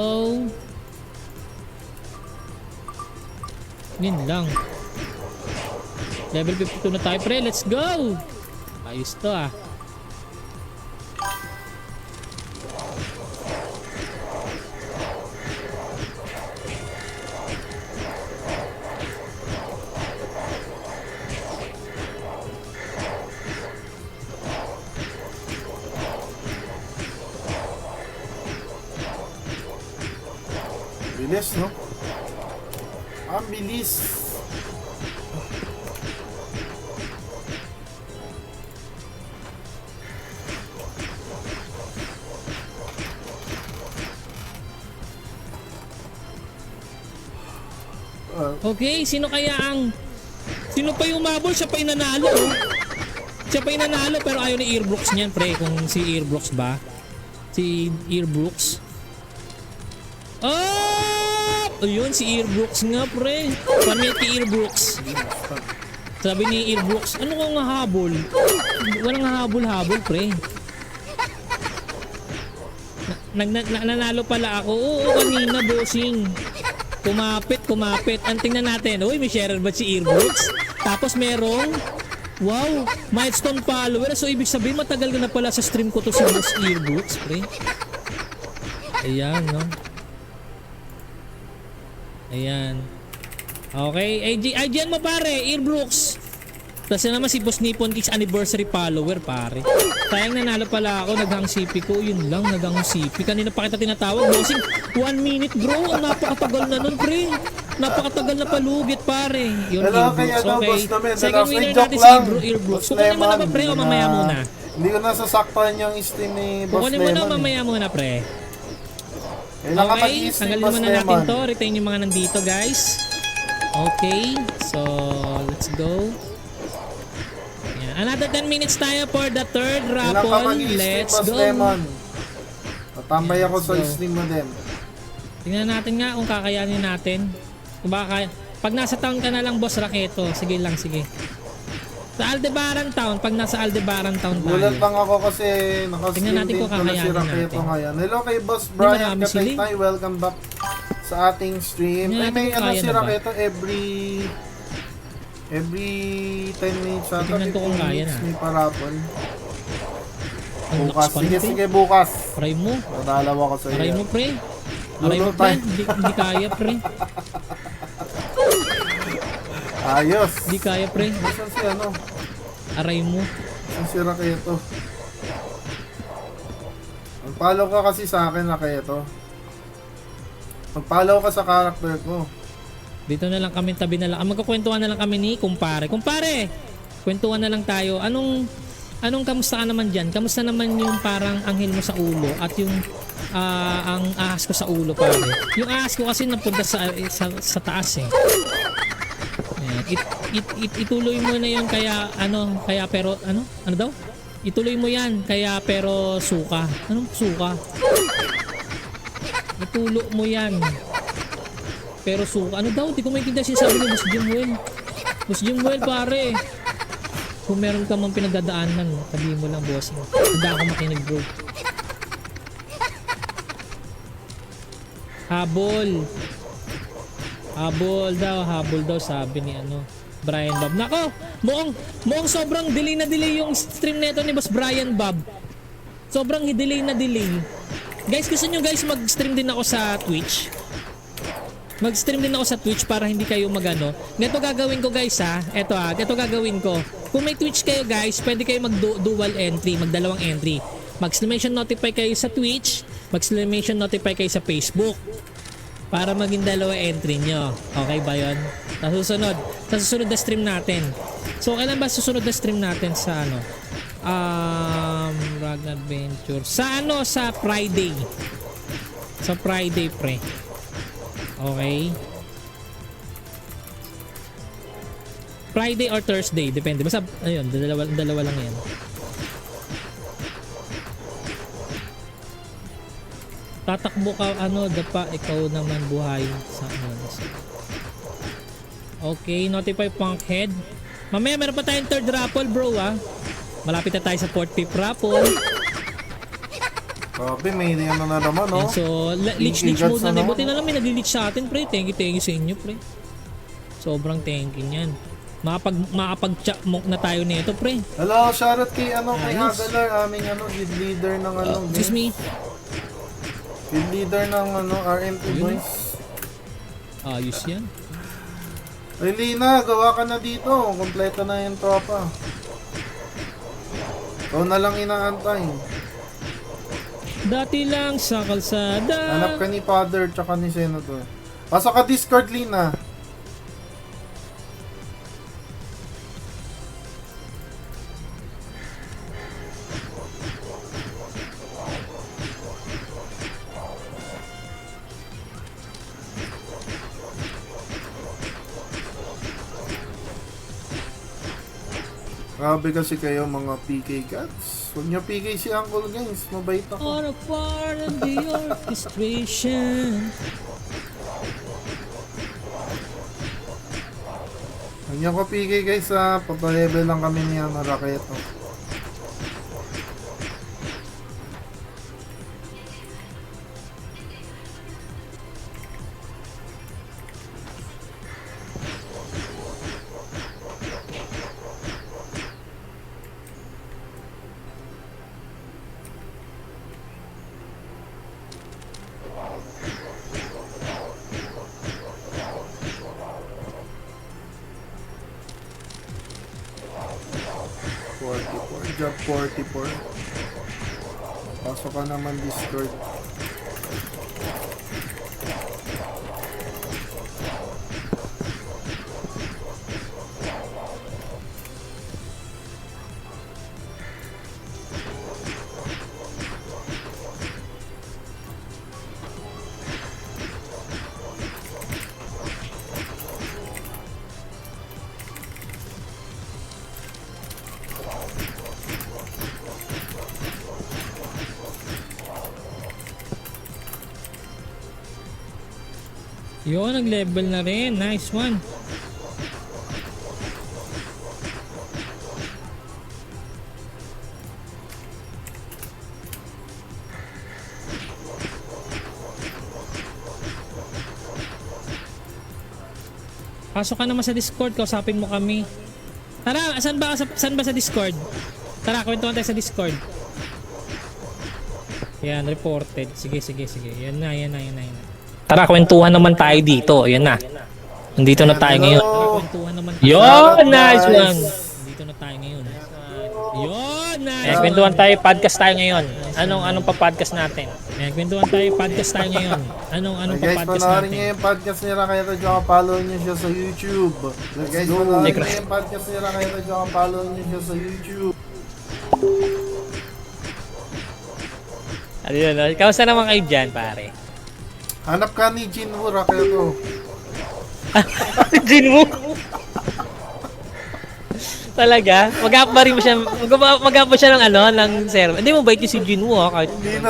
Yun lang. Level 52 na tayo, pre. Let's go. Ayos to, ah. Bilis, no? Ang bilis. Okay, sino pa yung umabol? Siya pa yung nanalo, oh. Siya pa yung nanalo, pero ayaw ni Earbrooks niyan, pre. Kung si Earbrooks ba? Si Earbrooks. Oh! Ayun, si Earbrooks nga, pre. Pamit kay Earbrooks. Sabi ni Earbrooks, ano kong habol? Walang habol-habol, pre. Nanalo pala ako. Oo, kanina, bossing. Kumapit. Ang tingnan natin. Uy, may sharer ba si Earbrooks? Tapos merong, wow, milestone follower. So, ibig sabihin, matagal ka na pala sa stream ko to si Boss Earbrooks, pre. Ayan, no? Ayan. Okay. IGN mo, pare. Earbrooks. Tapos naman si Boss Nippon Kicks anniversary follower, pare. Sayang nanalo pala ako. Naghang CP ko. Yun lang. Naghang CP. Kanina pa kita tinatawag. Bossing, 1 minute, bro. Ang napakatagal na nun, pre. Napakatagal na palugit, pare. Yun, Hello, Earbrooks. kaya Okay. boss namin. Second Free winner joke natin si lang. Earbrooks. Boss Kukunin mo na ba, Lemon, pre, o mamaya muna? Hindi ko nasasaktan yung stream ni Boss Kukunin mo na Lemon. mamaya muna, pre. Kailan ka Okay, mag-i-stream, tanggalin Boss muna natin Lemon? to. Retain yung mga nandito, guys. Okay, so let's go. Yan. Another 10 minutes tayo for the third Kailan ka raffle. mag-i-stream, Let's Boss go. Lemon? Tatambay Yan, ako let's sa go. stream mo din. Tingnan natin nga kung kakayanin natin. Kung baka kaya. Pag nasa town ka na lang, Boss Raketo. Sige lang, sige. Sa Aldebaran Town, pag nasa Aldebaran Town tayo. Gulat lang ako kasi Tingnan nakaslim natin din kung pala si kakayanin Raketo natin. ngayon. Hello kay Boss Hindi Brian marami sila, eh. Kataytay. Welcome back sa ating stream. Tingnan Ay, natin may kung ano kaya si na ba. Raketo every 10 minutes ata. Tingnan ko kung 15 kaya minutes na. may parapon. Ang Bukas. lakas pa Sige, nito. sige, bukas. Aray mo. Nadalaw ako sa Aray iyo. mo, pre. Aray mo, Lolo pre. tayo. Hindi kaya, pre. Ayos. Hindi kaya, pre. Nasaan si ano? Aray mo. Nasaan si Raketo? Mag-follow ka kasi sa akin, Raketo. Mag-follow ka sa character ko. Dito na lang kami, tabi na lang. Magkukwentuhan na lang kami ni kumpare. Kumpare! Kwentuhan na lang tayo. Anong kamusta ka naman dyan? Kamusta naman yung parang anghel mo sa ulo at yung ang ahas ko sa ulo pare? Yung ahas ko kasi napunta sa taas eh. Ayan. Ituloy mo na yun kaya pero ano daw? Ituloy mo yan kaya pero suka. Anong suka? Itulo mo yan. Pero suka. Ano daw? Di ko maintindihan sinasabi ni Boss Jimwell. Boss Jimwell pare. Kung meron ka mang pinagdadaanan, sabihin mo lang bossing. Handa ako makinig bro. Habol. Habol daw sabi ni Brian Bob. Nako, mukhang sobrang delay na delay yung stream nito ni Boss Brian Bob. Sobrang delay na delay. Guys, gusto nyo guys mag-stream din ako sa Twitch? Mag-stream din ako sa Twitch para hindi kayo magano. Ganito gagawin ko guys ha. Ganito gagawin ko. Kung may Twitch kayo guys, pwede kayo mag-dual entry, magdalawang entry. Mag-exclamation notify kayo sa Twitch, mag-exclamation notify kayo sa Facebook. Para maging dalawa entry nyo. Okay ba yun? Sa susunod na stream natin. So kailan ba susunod na stream natin sa Rag Adventure? Sa Friday. Sa Friday pre. Okay. Friday or Thursday, depende. Basta ayun, dalawa lang 'yan. Tatakbo ka dapa ikaw naman buhay sa Okay, notify Punkhead. Mamaya meron pa tayong third raffle, bro ah. Malapit na tayo sa 4th, 5th raffle. Grabe, may na naman, no? Yan, so, leech mode na. Buti na lang may nag-leech sa atin, pre. Thank you sa inyo, pre. Sobrang thank you yan. Makapag-chat monk na tayo nito, pre. Hello, shoutout kay kay Agalar, aming guild leader ng Excuse me. Guild leader ng RMP boys. Ayos yan. Ay, Lina, gawa ka na dito. Kompleto na yung tropa. Ikaw na lang inaantay. Dati lang sa kalsada. Hanap ka ni Father tsaka ni Senator. Pasok ka Discord, Lina. Grabe kasi kayo mga PK cats. Huwag nyo PK si Uncle guys. Mabait ako. All a part of the orchestration. Huwag nyo ko PK guys ha. Papalevel lang kami niya na Raketo. Job 44. Pasok ka naman Discord. Yun, nag-level na rin. Nice one. Pasok ka naman sa Discord, kausapin mo kami. Tara, saan ba sa Discord? Tara, kwentuhan tayo sa Discord. Yan, reported. Sige. Yan na. Tara, kwentuhan naman tayo dito. Yan na. Nandito na tayo ngayon. Tara, kwentuhan naman tayo. Yun, nice one. Nandito na tayo ngayon. Yun, nice. Kwentuhan tayo, podcast tayo ngayon. Anong pa-podcast natin? Kwentuhan tayo, podcast tayo ngayon. Anong guys, pa-podcast panoorin natin? niyo yung podcast nila kaya tayo follow niyo siya sa YouTube. Guys, panoorin niyo yung podcast nila kaya tayo follow niyo siya sa YouTube. Ano yun, no? Kamusta naman kayo dyan, pare? Hanap ka ni Jinwoo Raketo. Jinwoo? Talaga? Mag-up ba rin mo siya? Mag-up ba siya ng ano, ng server? Hindi mo bait yung si Jinwoo, ha? Kahit... Hindi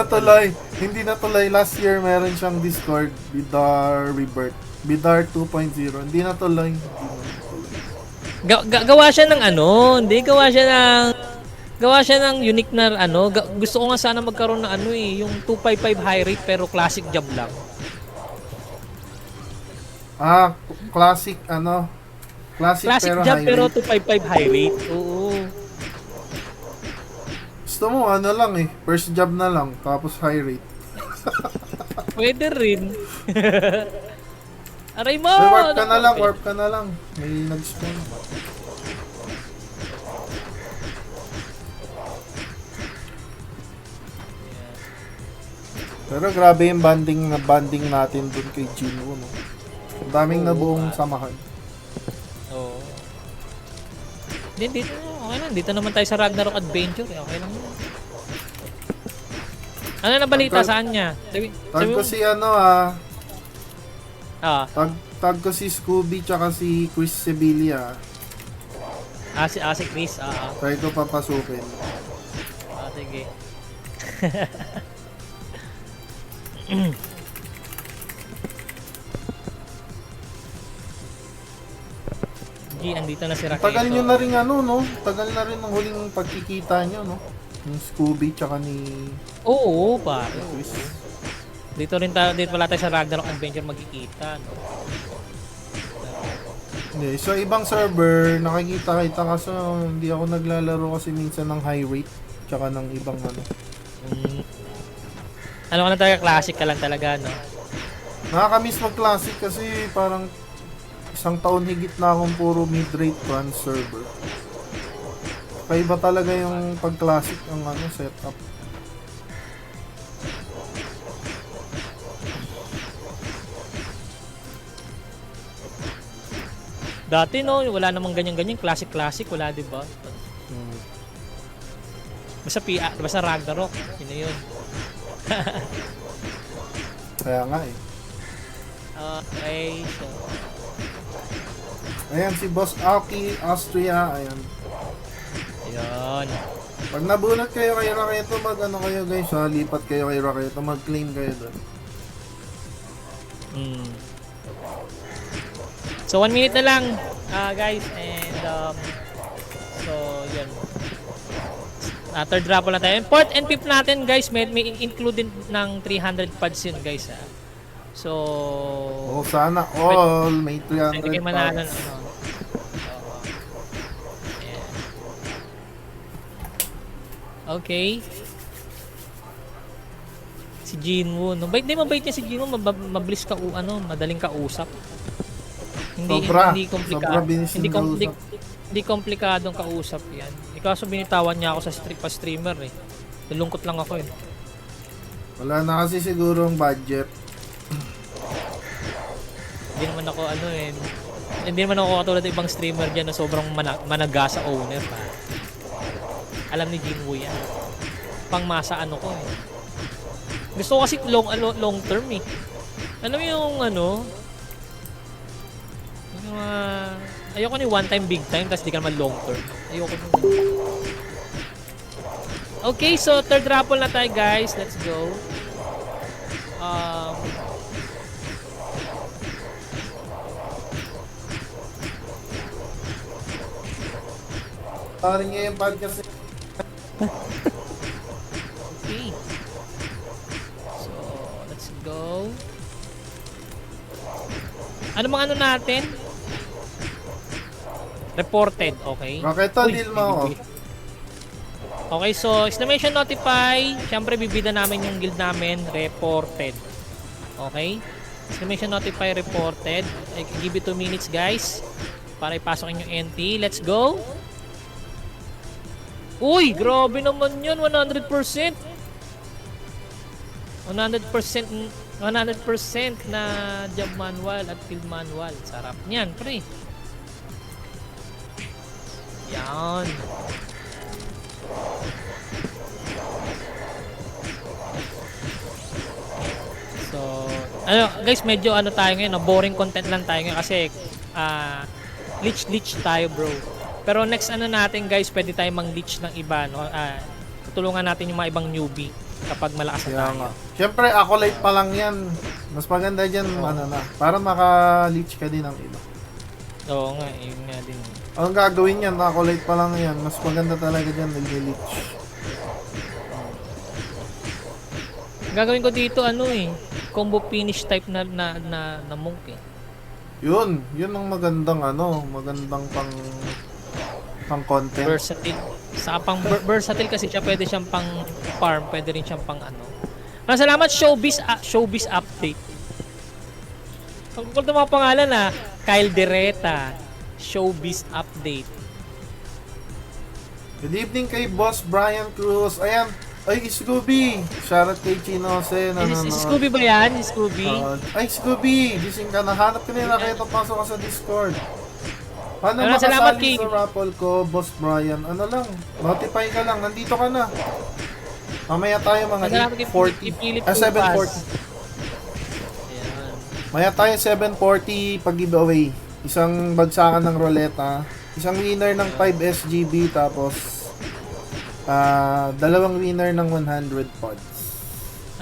na tuloy. Last year meron siyang Discord, Bidar Rebirth. Bidar 2.0. Hindi na tuloy. Gawa siya ng ano, hindi gawa siya ng unique na ano. Gusto ko nga sana magkaroon ng ano eh, yung 255 high rate pero classic job lang. Ah, classic ano? Classic pero job high pero rate. 255 high rate. Oo. Gusto mo ano lang eh, first job na lang tapos high rate. Pwede rin. Aray mo! Warp ka na lang. May nag-spawn. Pero grabe yung banding natin dun kay Jinwoo, no? Ang daming nabuong samahan. Oo. Dito, okay lang. Dito naman tayo sa Ragnarok Adventure. Okay lang yun. Ano na balita saan niya? Tag ko si tag ko si Scooby tsaka si Chris Sevilla. Si Chris. Try ko papasukin. Sige. G, andito na si Raketo. Tagal nyo na rin ano, no? Tagal na rin ang huling pagkikita nyo, no? Yung Scooby tsaka ni Oo, pare. Chris. Dito pala tayo sa Ragnarok Adventure magkikita, no? Hindi, sa ibang server, nakikita kaso hindi ako naglalaro kasi minsan ng high rate tsaka ng ibang ano. Ano ka na talaga, classic ka lang talaga, no? Nakakamiss mag-classic kasi parang isang taon higit na akong puro mid-rate bronze server. Kaiba talaga yung pag-classic ang ano, setup. Dati, no, wala namang ganyan-ganyan. Classic, wala, di ba? Basta Ragnarok. Yun na yun. Kaya nga eh. Okay, so... Ayan si Boss Aki, Austria, ayan. Ayun. Pag nabunot kayo kay Raketo, mag-ano kayo guys ha, lipat kayo kay Raketo, mag-claim kayo doon. So 1 minute na lang, guys, and so yun. Third raffle na tayo. And fourth and fifth natin, guys, may included ng 300 pads yun, guys, ha. So sana all may 300 pwede kayo manalo pads. ng Ayan. Okay. Si Jinwoo, no? Mabait niya si Jinwoo, mabilis ka madaling kausap. Hindi komplikado. Hindi komplikadong kausap 'yan. Kaso binitawan niya ako sa streamer eh. Nalungkot lang ako eh. Wala na kasi sigurong budget. Hindi naman ako hindi naman ako katulad ng ibang streamer diyan na sobrang managasa owner pa. Alam ni Jinwoo yan. Pangmasa ko eh. Gusto ko kasi long term eh. Alam mo yung ayoko ni one time big time tapos di ka naman long term. Ayoko nung Okay, so third raffle na tayo guys. Let's go. Parang niya yung podcast. Okay. So, let's go. Ano mga natin? Reported, okay. Raketo, deal mo ako. Okay, so exclamation notify. Siyempre, bibida namin yung guild namin. Reported. Okay? Exclamation notify reported. I give you 2 minutes, guys. Para ipasok yung NT. Let's go. Uy, grabe naman yun. 100%. 100% na job manual at field manual. Sarap niyan, pre. Yan. Ano, guys, medyo ano tayo ngayon, no? Boring content lang tayo ngayon kasi leech tayo, bro. Pero next ano natin, guys, pwede tayo mang-leech ng iba, no? Tulungan natin yung mga ibang newbie kapag malakas na Kaya tayo. nga. Siyempre, acolyte pa lang yan. Mas maganda dyan, ano na, para maka-leech ka din ng iba. Oo nga, yun nga din. Ang gagawin yan, acolyte pa lang yan. Mas maganda talaga dyan, nag-leech. Gagawin ko dito ano combo finish type na monk eh. Yun ang magandang magandang pang content. Versatile. Sa versatile kasi siya, pwede siyang pang farm, pwede rin siyang pang ano. Salamat showbiz update. Ang cool ng mga pangalan Kyle Dereta, showbiz update. Good evening kay Boss Brian Cruz. Ayan. Ay, Scooby! Shoutout kay Chinose. Si Scooby ba yan? Si Scooby? Ay, Scooby! Gising ka na. Hanap ka nila. Kaya pasok ka sa Discord. Paano Salamat makasali sa raffle ko, Boss Brian? Ano lang, notify ka lang. Nandito ka na. Mamaya tayo mga 8:40. 7:40. Maya tayo 7:40 pag-giveaway. Isang bagsakan ng roleta. Isang winner ng 5 SGB. Tapos dalawang winner ng 100 pods.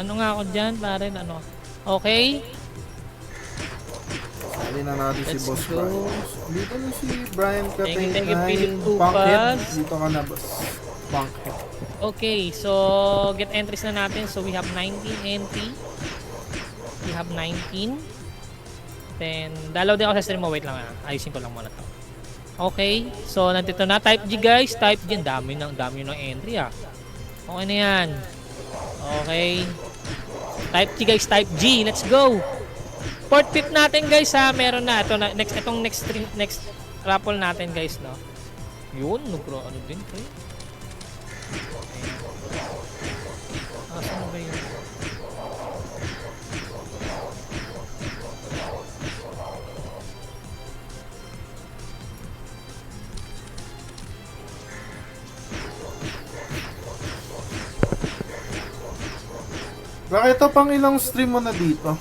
Ano nga ako dyan, pare? Ano? Okay. Sali na natin si Let's Boss go. Brian. Dito na si Brian Thank you, Kapitay. Philip Punkhead. Tupas. Dito ka na, Boss. Punkhead. Okay, so get entries na natin. So we have 19 NT. We have 19. Then, dalaw din ako sa stream mo. Wait lang ayusin ko lang muna to. Okay, so nandito na. Type G guys, type G. Dami ng entry Okay na yan. Okay. Type G guys, type G. Let's go. Port pip natin guys meron na. Ito na, next raffle natin guys, no. Yun, ano din, pre. Asan ba yun? Bakit ito pang ilang stream mo na dito?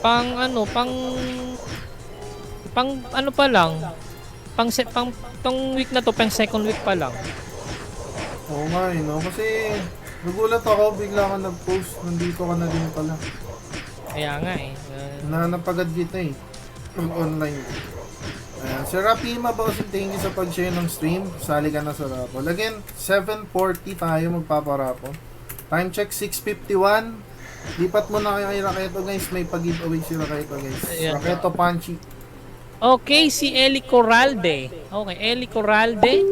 Pang ano pa lang. Pang week na to, pang second week pa lang. Oo nga no? Kasi nagulat ako, bigla ka nag-post, nandito ka na din pala. Kaya nga Napagad kita online. Si Rapima Bossing, thank you sa pag-share ng stream. Sali ka na sa raffle. Again, 7:40 tayo magpaparaffle. Time check 6:51. Lipat mo na kayo kay Raketo guys. May pag-giveaway si Raketo guys. Ayan. Raketo Punchy. Okay, si Eli Corralde. Okay, Eli Corralde.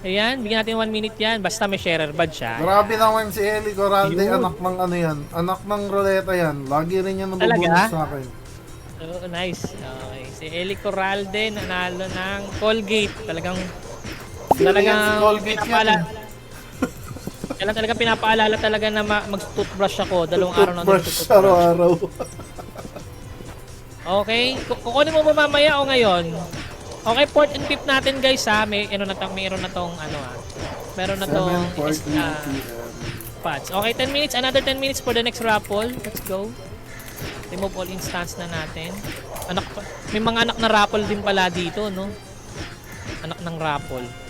Ayan, bigyan natin 1 minute yan. Basta may sharer badge siya. Grabe naman si Eli Corralde. Yun. Anak ng ano yan. Anak ng roleta yan. Lagi rin yan nabubunod Talaga? sa akin. Oh, nice. Okay, si Eli Corralde nanalo ng Colgate. Talagang Si Colgate yan. Kailan talaga pinapaalala talaga na mag-toothbrush ako. 2 araw na Toothbrush araw-araw. Okay, kukunin mo ba mamaya o ngayon? Okay, port and pip natin guys mayroon na tong meron na tong 7:40 PM. pads. Okay, 10 minutes, another 10 minutes for the next raffle. Let's go. Remove all instance na natin. May mga anak na raffle din pala dito, no? Anak ng raffle.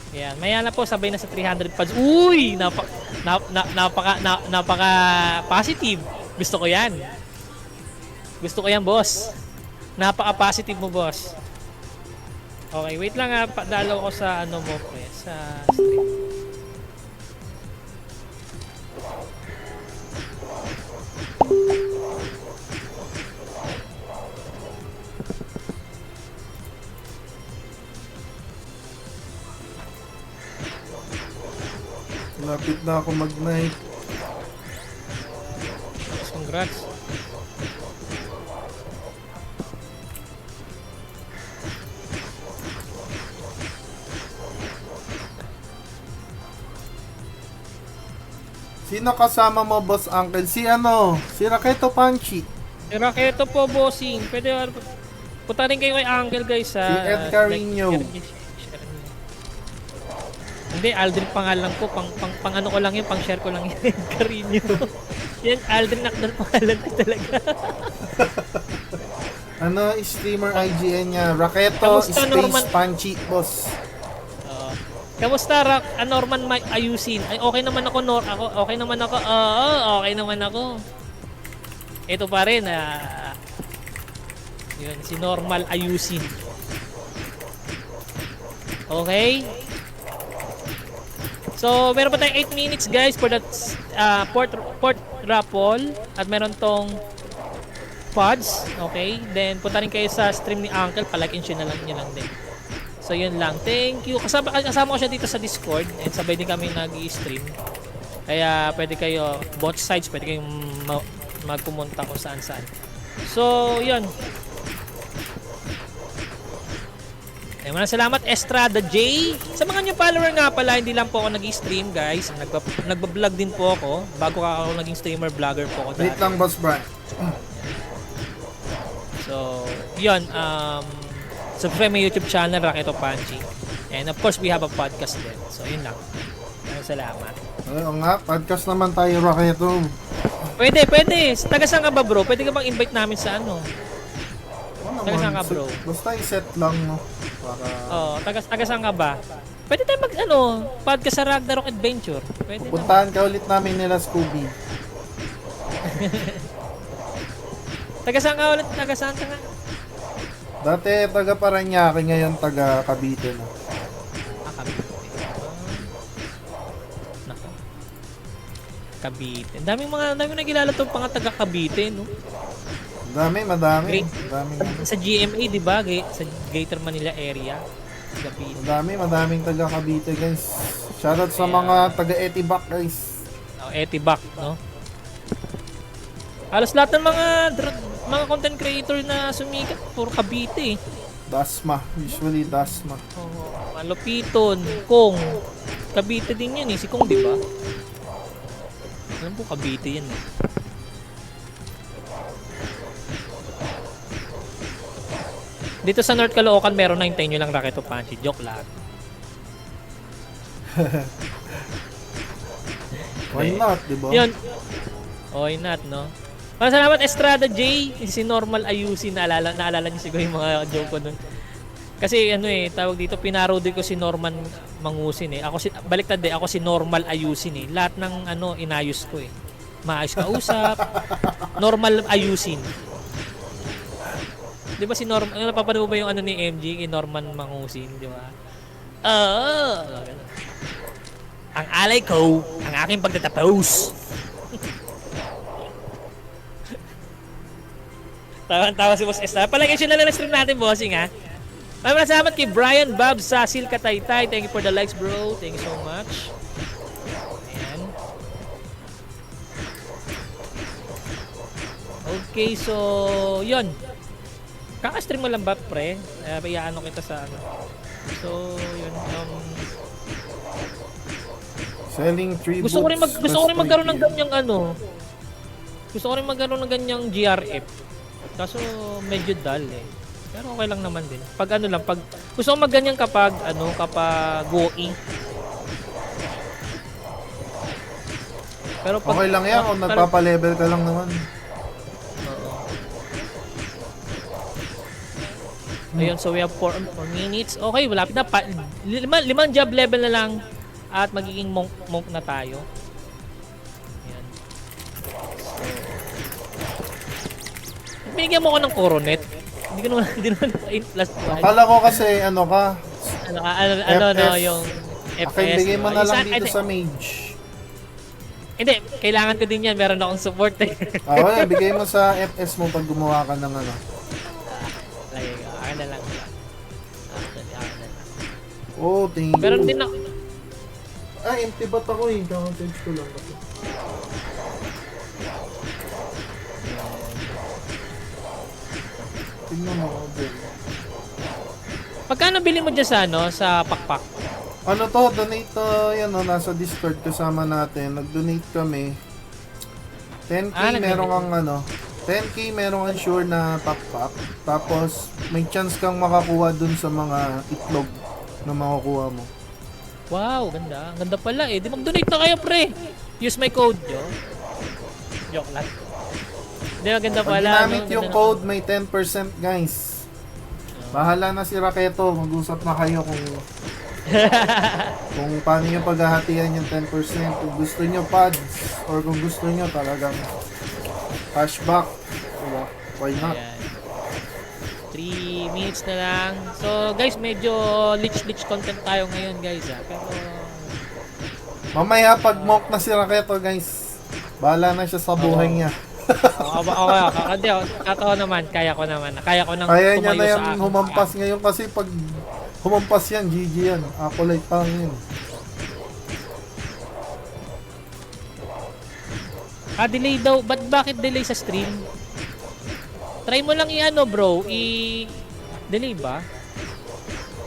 Yan, maya na po sabay na sa 300 pads. Uy, napaka positive. Gusto ko 'yan. Gusto ko 'yan, boss. Napaka positive mo, boss. Okay, wait lang dalaw ko sa ano mo, pre, sa stream. Lapit na ako mag-night. Congrats. Sino kasama mo, Boss Uncle? Si Raketo Punchy. Si Raketo po, bossing. Pwede punta rin kayo kay Uncle, guys, Si Ed Carino. Hindi, Aldrin pangalan ko. Pang ano ko lang yun, pang share ko lang yun. Carino. Yan, Aldrin Nakdal pangalan ko talaga. Ano, streamer IGN niya? Raketo, Kamusta, Space Norman? Punchy, boss. Kamusta, Norman ayusin? Ay, okay naman ako, okay naman ako. Oo, okay naman ako. Ito pa rin, yun, si Normal ayusin. Okay? So, meron pa tayong 8 minutes guys for that port raffle. At meron tong pods. Okay? Then, punta rin kayo sa stream ni Uncle. Palike and share na lang nyo lang din. So, yun lang. Thank you. Kasama ko siya dito sa Discord. And sabay din kami nag-i-stream. Kaya, pwede kayo, both sides, pwede kayong magpumunta kung saan-saan. So, yun. Ay, maraming salamat, Estrada J. Sa mga new follower nga pala, hindi lang po ako nag-stream, guys. Nagba-vlog din po ako. Bago ako naging streamer, vlogger po ako dati. Wait lang, boss Brian. So, yun. Subscribe my YouTube channel, Raketo Panchi. And of course, we have a podcast din. So, yun lang. Maraming salamat. Oo nga, podcast naman tayo, Raketo. Pwede. Taga saan ka ba, bro? Pwede ka bang invite namin sa ano? Taga saan ka, bro? Basta i-set lang, no? Para... Oo, taga saan ka ba? Pwede tayo mag, podcast sa Ragnarok Adventure. Pwede naman. Puntahan ka ulit namin nila, Scooby. Taga saan ka ulit? Taga saan ka nga? Dati taga Paranaque, ngayon taga Cavite na. Cavite. Nako. Cavite. Dami nagilala tong mga taga Cavite, no? Madami. Great. Sa GMA, di ba? Sa Greater Manila area. Cavite. Madaming taga Cavite, guys. Shoutout sa mga taga Etibac, guys. Etibac, no? Halos lahat ng mga content creator na sumikat, puro Cavite, eh. Dasma. Usually Dasma. Malupiton, Kong. Cavite din yan, eh. Si Kong, di ba? Alam po, Cavite yan, eh. Dito sa North Caloocan, meron na, hintayin nyo lang Raketo Panchi. Joke lang. Why not, di ba? Yun. Why not, no? Maraming salamat, Estrada J. Si Normal ayusin. Naalala niyo siguro yung mga joke ko nun. Kasi tawag dito, pinarody ko si Norman Mangusin, eh. Baliktad, ako si Normal ayusin, eh. Lahat ng inayos ko, eh. Maayos ka usap. Normal ayusin. Di ba si Norman, napapanood mo ba yung ni MG, kay Norman Mangusin, di ba? Ang alay ko, ang aking pagtatapos. Tawa si Boss Esther. Palagay na lang stream natin, bossing, ha? Maraming salamat kay Brian Bob Sasil Kataytay. Thank you for the likes, bro. Thank you so much. Ayan. Okay, so yun. Kaka-stream mo lang ba, pre? Iyaano kita sa So, yun. Selling 3 Gusto ko rin magkaroon ng ganyang Gusto ko rin magkaroon ng ganyang GRF. Kaso medyo dull, eh. Pero okay lang naman din. Pag pag gusto ko magganyan kapag GOE. Pero pag okay lang yan kung nagpapa-level ka lang naman. Ayun, so we have 4 minutes. Okay, malapit na. Limang job level na lang at magiging monk na tayo. Ayan. So, binigyan mo ko ng coronet. Hindi ko naman last one. Akala ko kasi ka? Yung FS. Bigay mo na lang dito sa mage. Hindi, kailangan ko din yan. Meron akong support, eh. Okay, bigay mo sa FS mo pag gumawa ka ng Akin na lang. Oh, thank you. Meron din ako. Empty bot ako, eh. Countage ko lang. Tingnan mo ako din. Magkano bili mo dyan sa pakpak? Donate nasa Discord kasama natin. Nag-donate kami. 10k meron kang 10k meron kang sure na pakpak. Tapos may chance kang makakuha dun sa mga itlog na makukuha mo. Wow, ganda. Ang ganda pala eh. Di mag-donate na kayo, pre. Use my code, yo. Joke lang. Di maganda Pag pala. ginamit no? yung Ganda code, may 10% guys. Bahala na si Raketo. Mag-usap na kayo kung kung paano nyo paghahatian yung 10%. Kung gusto nyo pads or kung gusto nyo talagang cashback. Diba? Why not? Ayan. 3 minutes na lang. So guys, medyo lich content tayo ngayon guys pero Mamaya pag monk na si Raketo guys, bahala na siya sa buhay niya. hindi totoo naman, kaya ko nang Kaya niya tumayo na sa yung akin. humampas ngayon kasi pag humampas yan, GG yan. Acolyte pa lang yun. Delay daw. Bakit delay sa stream? Try mo lang i-ano bro, delay ba?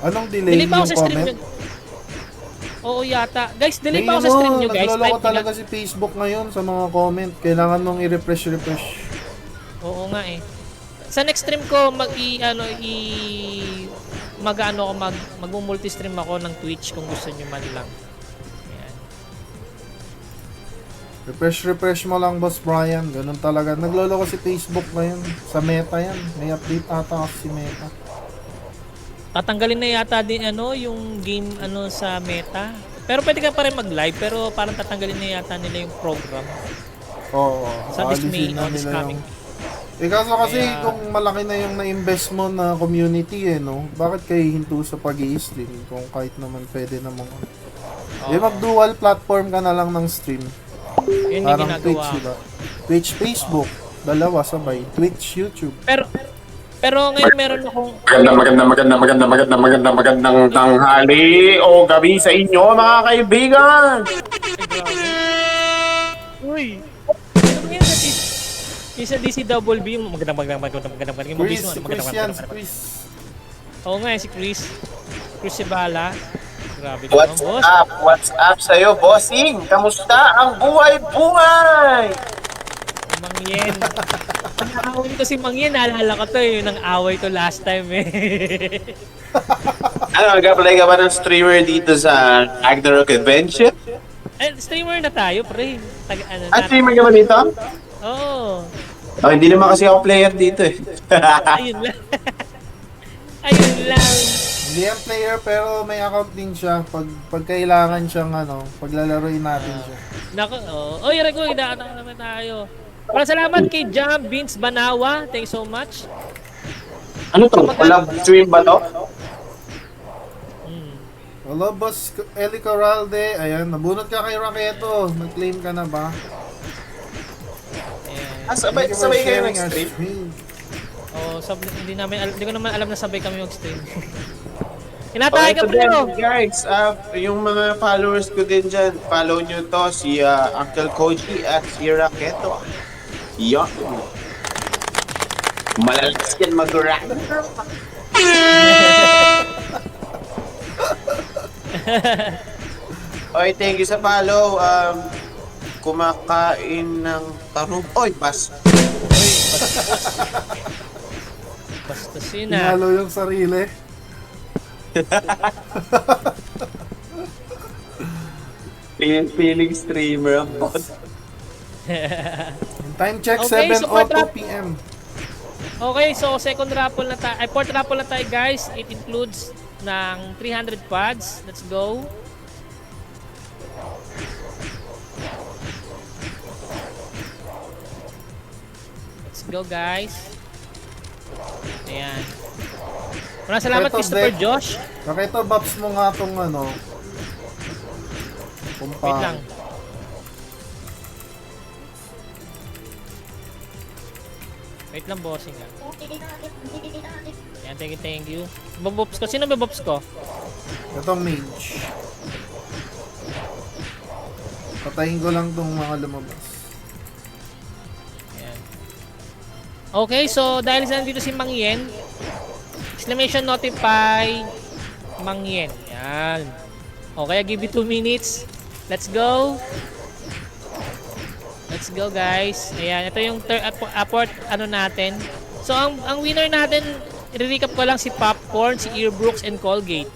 Anong delay, Delay pa ako yung sa stream comment? nyo. Oo yata. Guys, delay pa ako Tingin sa stream nyo guys. nagloloko 5 talaga si Facebook ngayon sa mga comment. Kailangan mong i-refresh. Oo nga eh. Sa next stream ko mag-multi-stream ako ng Twitch kung gusto niyo man lang. Ayan. Refresh mo lang, Boss Brian. Ganun talaga. Nagloloko si Facebook ngayon. Sa Meta yan. May update ata kasi si Meta. Tatanggalin na yata din yung game sa Meta. Pero pwede ka pa rin mag-live pero parang tatanggalin na yata nila yung program. Oo. Sa this aalisin na this nila coming. kaso kasi Kaya- kung malaki na yung na-invest mo na community no? Bakit kayo hinto sa pag-i-stream kung kahit naman pwede namang mag-dual platform ka na lang ng stream. Yun yung Parang ginagawa. Twitch, diba? Twitch, Facebook. Dalawa sabay. Twitch, YouTube. Pero ngayon meron akong Magandang tanghali o gabi sa inyo mga kaibigan. Uy! Ano yan sa DCWB? Magandang Chris, si Chris yan, si Chris. Oo nga si Chris. Chris Sibala. Grabe What's naman, boss. up? What's up sa'yo, bossing? Kamusta ang buhay-buhay? Mang Yen. Nakakawin ko si Mang Yen. Naalala ko to nang away to last time Ano, nag-apply ka ba ng streamer dito sa Ragnarok Adventure? Streamer na tayo, pre. Streamer ka ba dito? Oo. Oh, hindi naman kasi ako player dito eh. Ayun lang. Ayun lang. Hindi yan player pero may account din siya. Pag kailangan siyang paglalaroin natin siya. Nako, Oy, Rego, idaan naman tayo. Maraming salamat kay Jam Vince Banawa. Thanks so much. Ano to? Walang stream ba to? Hello, Boss Eli Corralde. Ayan, nabunot ka kay Raketo. Nag-claim ka na ba? Ayan. Sabay Thank you for kayo sharing our nag-stream? stream. Hindi ko naman alam na sabay kami mag-stream. Okay, Inatay ka, so then, bro. guys, yung mga followers ko din dyan, follow nyo to, si Uncle Koji at si Raketo. Yon. Malalas yan mag-rap. Okay, thank you sa follow. Kumakain ng tarong. Oy, bas. Basta sina. Pinalo yung sarili. Feeling streamer ang bot. Time check, Okay, so 7:02 PM. Okay, so second raffle na tayo. Fourth raffle na tayo, guys. It includes ng 300 pods. Let's go. Let's go, guys. Ayan. Maraming salamat, Ito, Christopher Dek. Josh. Raketo, baps mo nga tong Wait lang. Wait lang, bossing ah. Ayan, thank you. Babobs ko. Sino babobs ko? Ito mage. Patayin ko lang tong mga lumabas. Ayan. Okay, so dahil sa nandito si Mang Yen, exclamation notify Mang Yen. Yan. Okay, I give you 2 minutes. Let's go. Let's go, guys. Ayan, ito yung apport natin. So ang winner natin, i-recap ko lang si Popcorn, si Earbrooks and Colgate.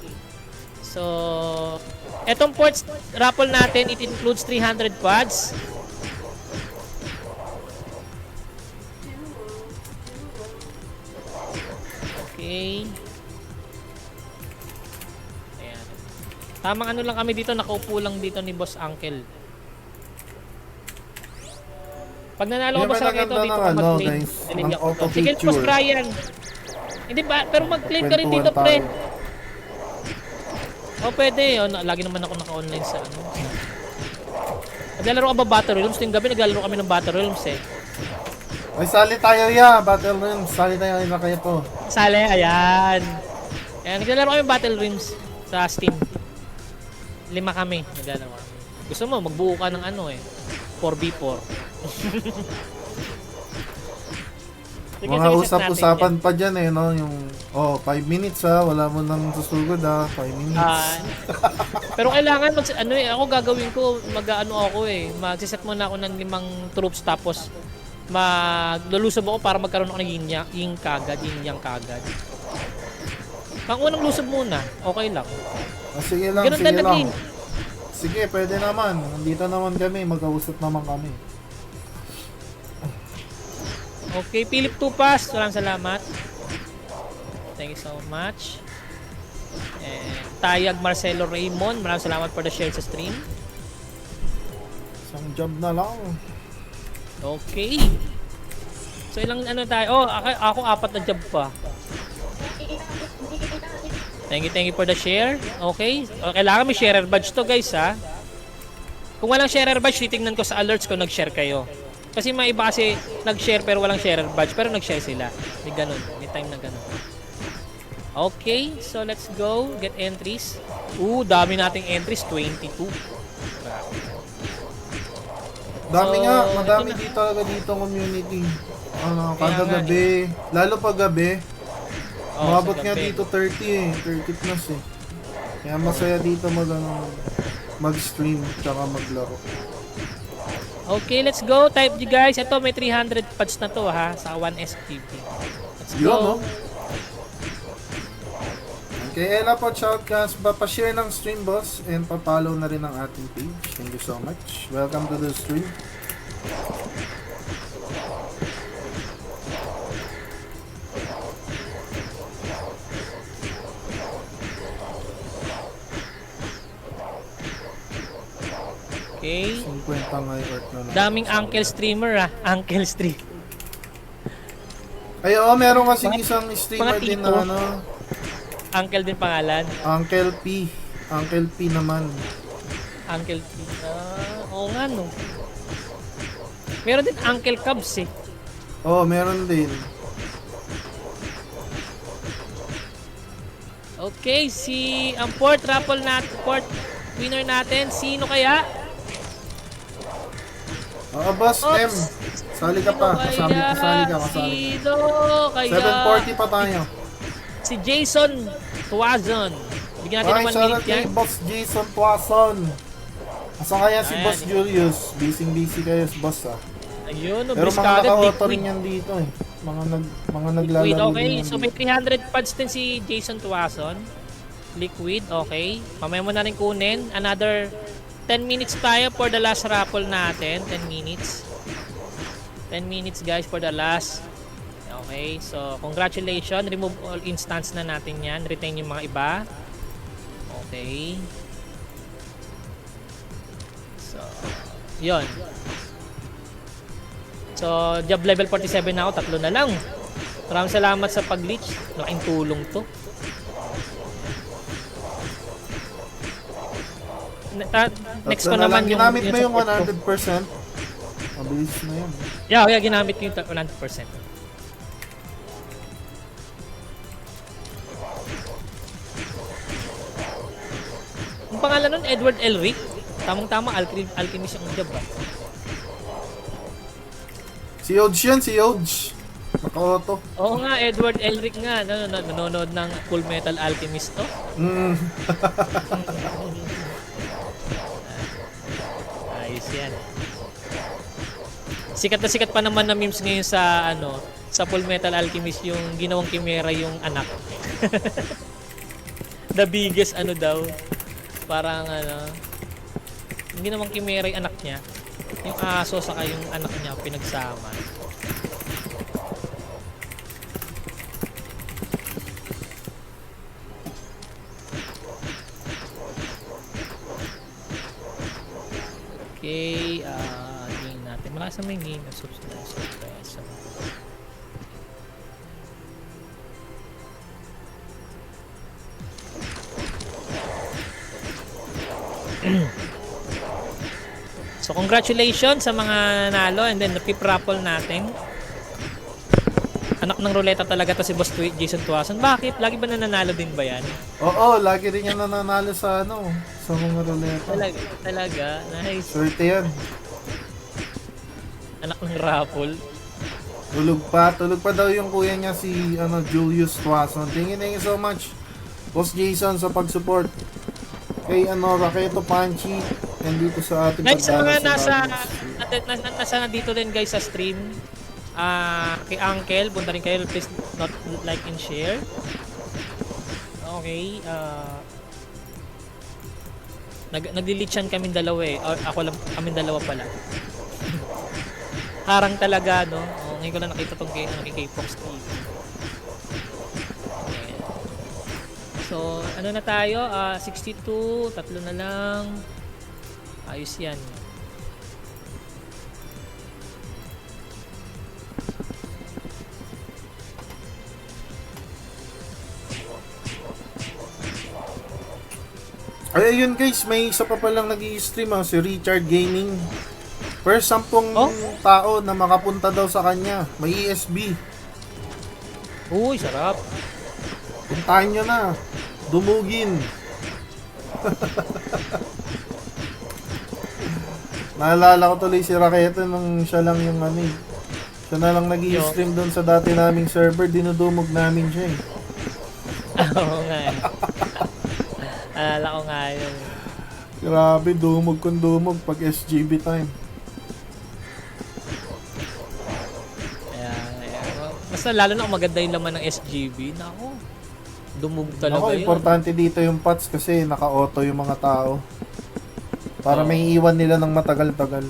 So Etong ports raffle natin, it includes 300 pods. Okay. Ayan. Tamang ano lang kami dito, nakaupo lang dito ni Boss Uncle. Pag nanalo ka Yan, ba sa may dito, dito naganda ka ng mag-claim. guys, Dinig ng ako. auto Sige, picture. Boss Brian. Hindi ba, pero mag-claim ka rin dito, pre. O, pwede. O, lagi naman ako naka-online sa ano. Naglalaro ka ba Battle Realms? Yung gabi naglalaro kami ng Battle Realms eh. Ay, sali tayo ya, Battle Realms. Sali tayo na kayo po. Sale, ayan. Ayan, naglalaro kami ng Battle Realms sa Steam. 5 kami naglalaro. Gusto mo, magbuo ka ng ano eh. 4v4. Sige, Mga sige, set usap-usapan natin pa dyan eh, no? Yung, 5 minutes ha, wala mo nang susugod ha, 5 minutes. yan. Pero kailangan ano eh, ako gagawin ko, mag-ano ako eh. Magsiset muna ako ng 5 troops tapos maglulusob ako para magkaroon ako ng yin yang kagad. Pang unang lusob muna, okay lang. Sige lang, Ganun sige talaga lang. eh. Sige, pwede naman. Nandito naman kami, mag-ausap naman kami. Okay, Philip Tupas, maraming salamat. Thank you so much. And Tayag Marcelo Raymond, maraming salamat for the share sa stream. Isang job na lang. Okay. So ilang ano tayo? Oh, ako 4 na job pa. Thank you for the share. Okay. Kailangan may sharer badge to guys ha. Kung walang sharer badge, titingnan ko sa alerts kung nag-share kayo. Kasi may iba kasi nag-share pero walang sharer badge pero nag-share sila. May ganun. May time na ganun. Okay. So let's go. Get entries. Dami nating entries. 22. Dami So, nga, madami ito na. dito talaga dito community. Ano, Kaya kada nga gabi, lalo pag gabi, umabot sa nga gabi. dito 30 plus eh. Kaya masaya dito mag-stream tsaka maglaro. Okay, let's go. Type G guys. Ito may 300 pads na to ha sa 1STP. Let's Yun, go. no? Kay Ella po, shoutcast, pa-share ng stream boss and pa-follow na rin ang ating page. Thank you so much. Welcome to the stream. Okay. 50 nga yung art na lang. Daming uncle streamer Uncle stream. Ay, oo, meron kasi isang streamer mga din tito. na ano, Uncle din pangalan. Uncle P. Uncle P naman. Uncle P. Oo nga no. Meron din Uncle Cubs eh. Oo, meron din. Okay, ang port winner natin, sino kaya? Boss Oops. M. Sali ka pa. Kasali ka. Sino kaya? 740 pa tayo. Si Jason Tuazon. Bigyan natin ng 1 Ay, shout out minute yan. kay Boss Jason Tuason. Asa kaya si Ayan. Boss Julius? Busy kayo, boss ah. Ayun, Pero mga briskada, naka-auto liquid. rin yan dito eh. Mga Liquid, naglalaro okay. din yan So dito. may 300 pads din si Jason Tuason. Liquid, okay. Mamaya mo na rin kunin. Another 10 minutes tayo for the last raffle natin. 10 minutes. 10 minutes guys for the last. Okay, so congratulations. Remove all instance na natin yan. Retain yung mga iba. Okay. So, yun. So, job level 47 na ako. 3 na lang. Maraming salamat sa pag-leech. Malaking tulong to. Next ko Tatlo na naman lang. yung Ginamit mo yung support ko. 100%. Mabilis na yun. Yeah, ginamit ko yung 100%. Ang pangalan nun, Edward Elric. Tamang-tama, alchemist yung job ba? Si Yodge yan, si Yodge. Naka-auto. Oo nga, Edward Elric nga. Nanonood ng Full Metal Alchemist to. Ayos yan. Sikat na sikat pa naman na memes ngayon sa sa Full Metal Alchemist yung ginawang Chimera yung anak. The biggest daw. Parang ano, hindi naman kimera yung anak niya. Yung aso saka yung anak niya pinagsama. Okay, game natin. Malakas naman yung game. Subscribe. So congratulations sa mga nanalo and then the pip raffle natin. Anak ng ruleta talaga to si Boss Jason Tuason. Bakit? Lagi ba nananalo din ba yan? Oo, lagi rin yan nananalo sa ano, sa mga ruleta. Talaga. Nice. Swerte yan. Anak ng raffle. Tulog pa daw yung kuya niya si ano, Julius Tuason. Thank you so much, Boss Jason, sa pag-support kay ano, Raketo Panchi, and dito sa ating Next sa mga pagdala nasa nandito din guys sa stream. Kay Uncle, punta rin kayo, please not like and share. Okay, naglilitsan kaming dalawa eh. Or, ako lang, kaming dalawa pala. Harang talaga, no? Ngayon ko lang nakita tong kay Fox TV. Ayan. So, ano na tayo? 62, tatlo na lang. Ayos yan. Ay, ayun guys, may isa pa palang nag-i-stream si Richard Gaming. First 10 tao na makapunta daw sa kanya. May ESB. Uy, sarap. Puntahan nyo na. Dumugin. Naalala ko tuloy si Raketo nung siya lang yung ano eh. Siya na lang nag-i-stream doon sa dati naming server. Dinudumog namin siya eh. Oo nga eh. Alala ko nga yun. Grabe, dumog kung dumog pag SGB time. Basta lalo na kung maganda yung laman ng SGB. Nako, dumug talaga Ako, yun. importante dito yung pots kasi naka-auto yung mga tao. Para may iwan nila ng matagal-tagal.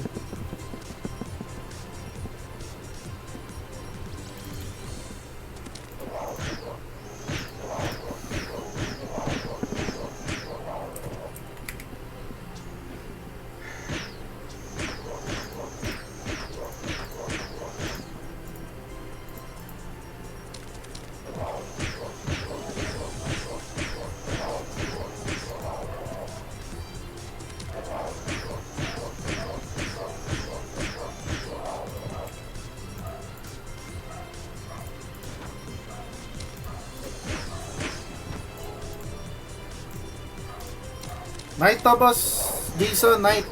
Night to boss Jason, night.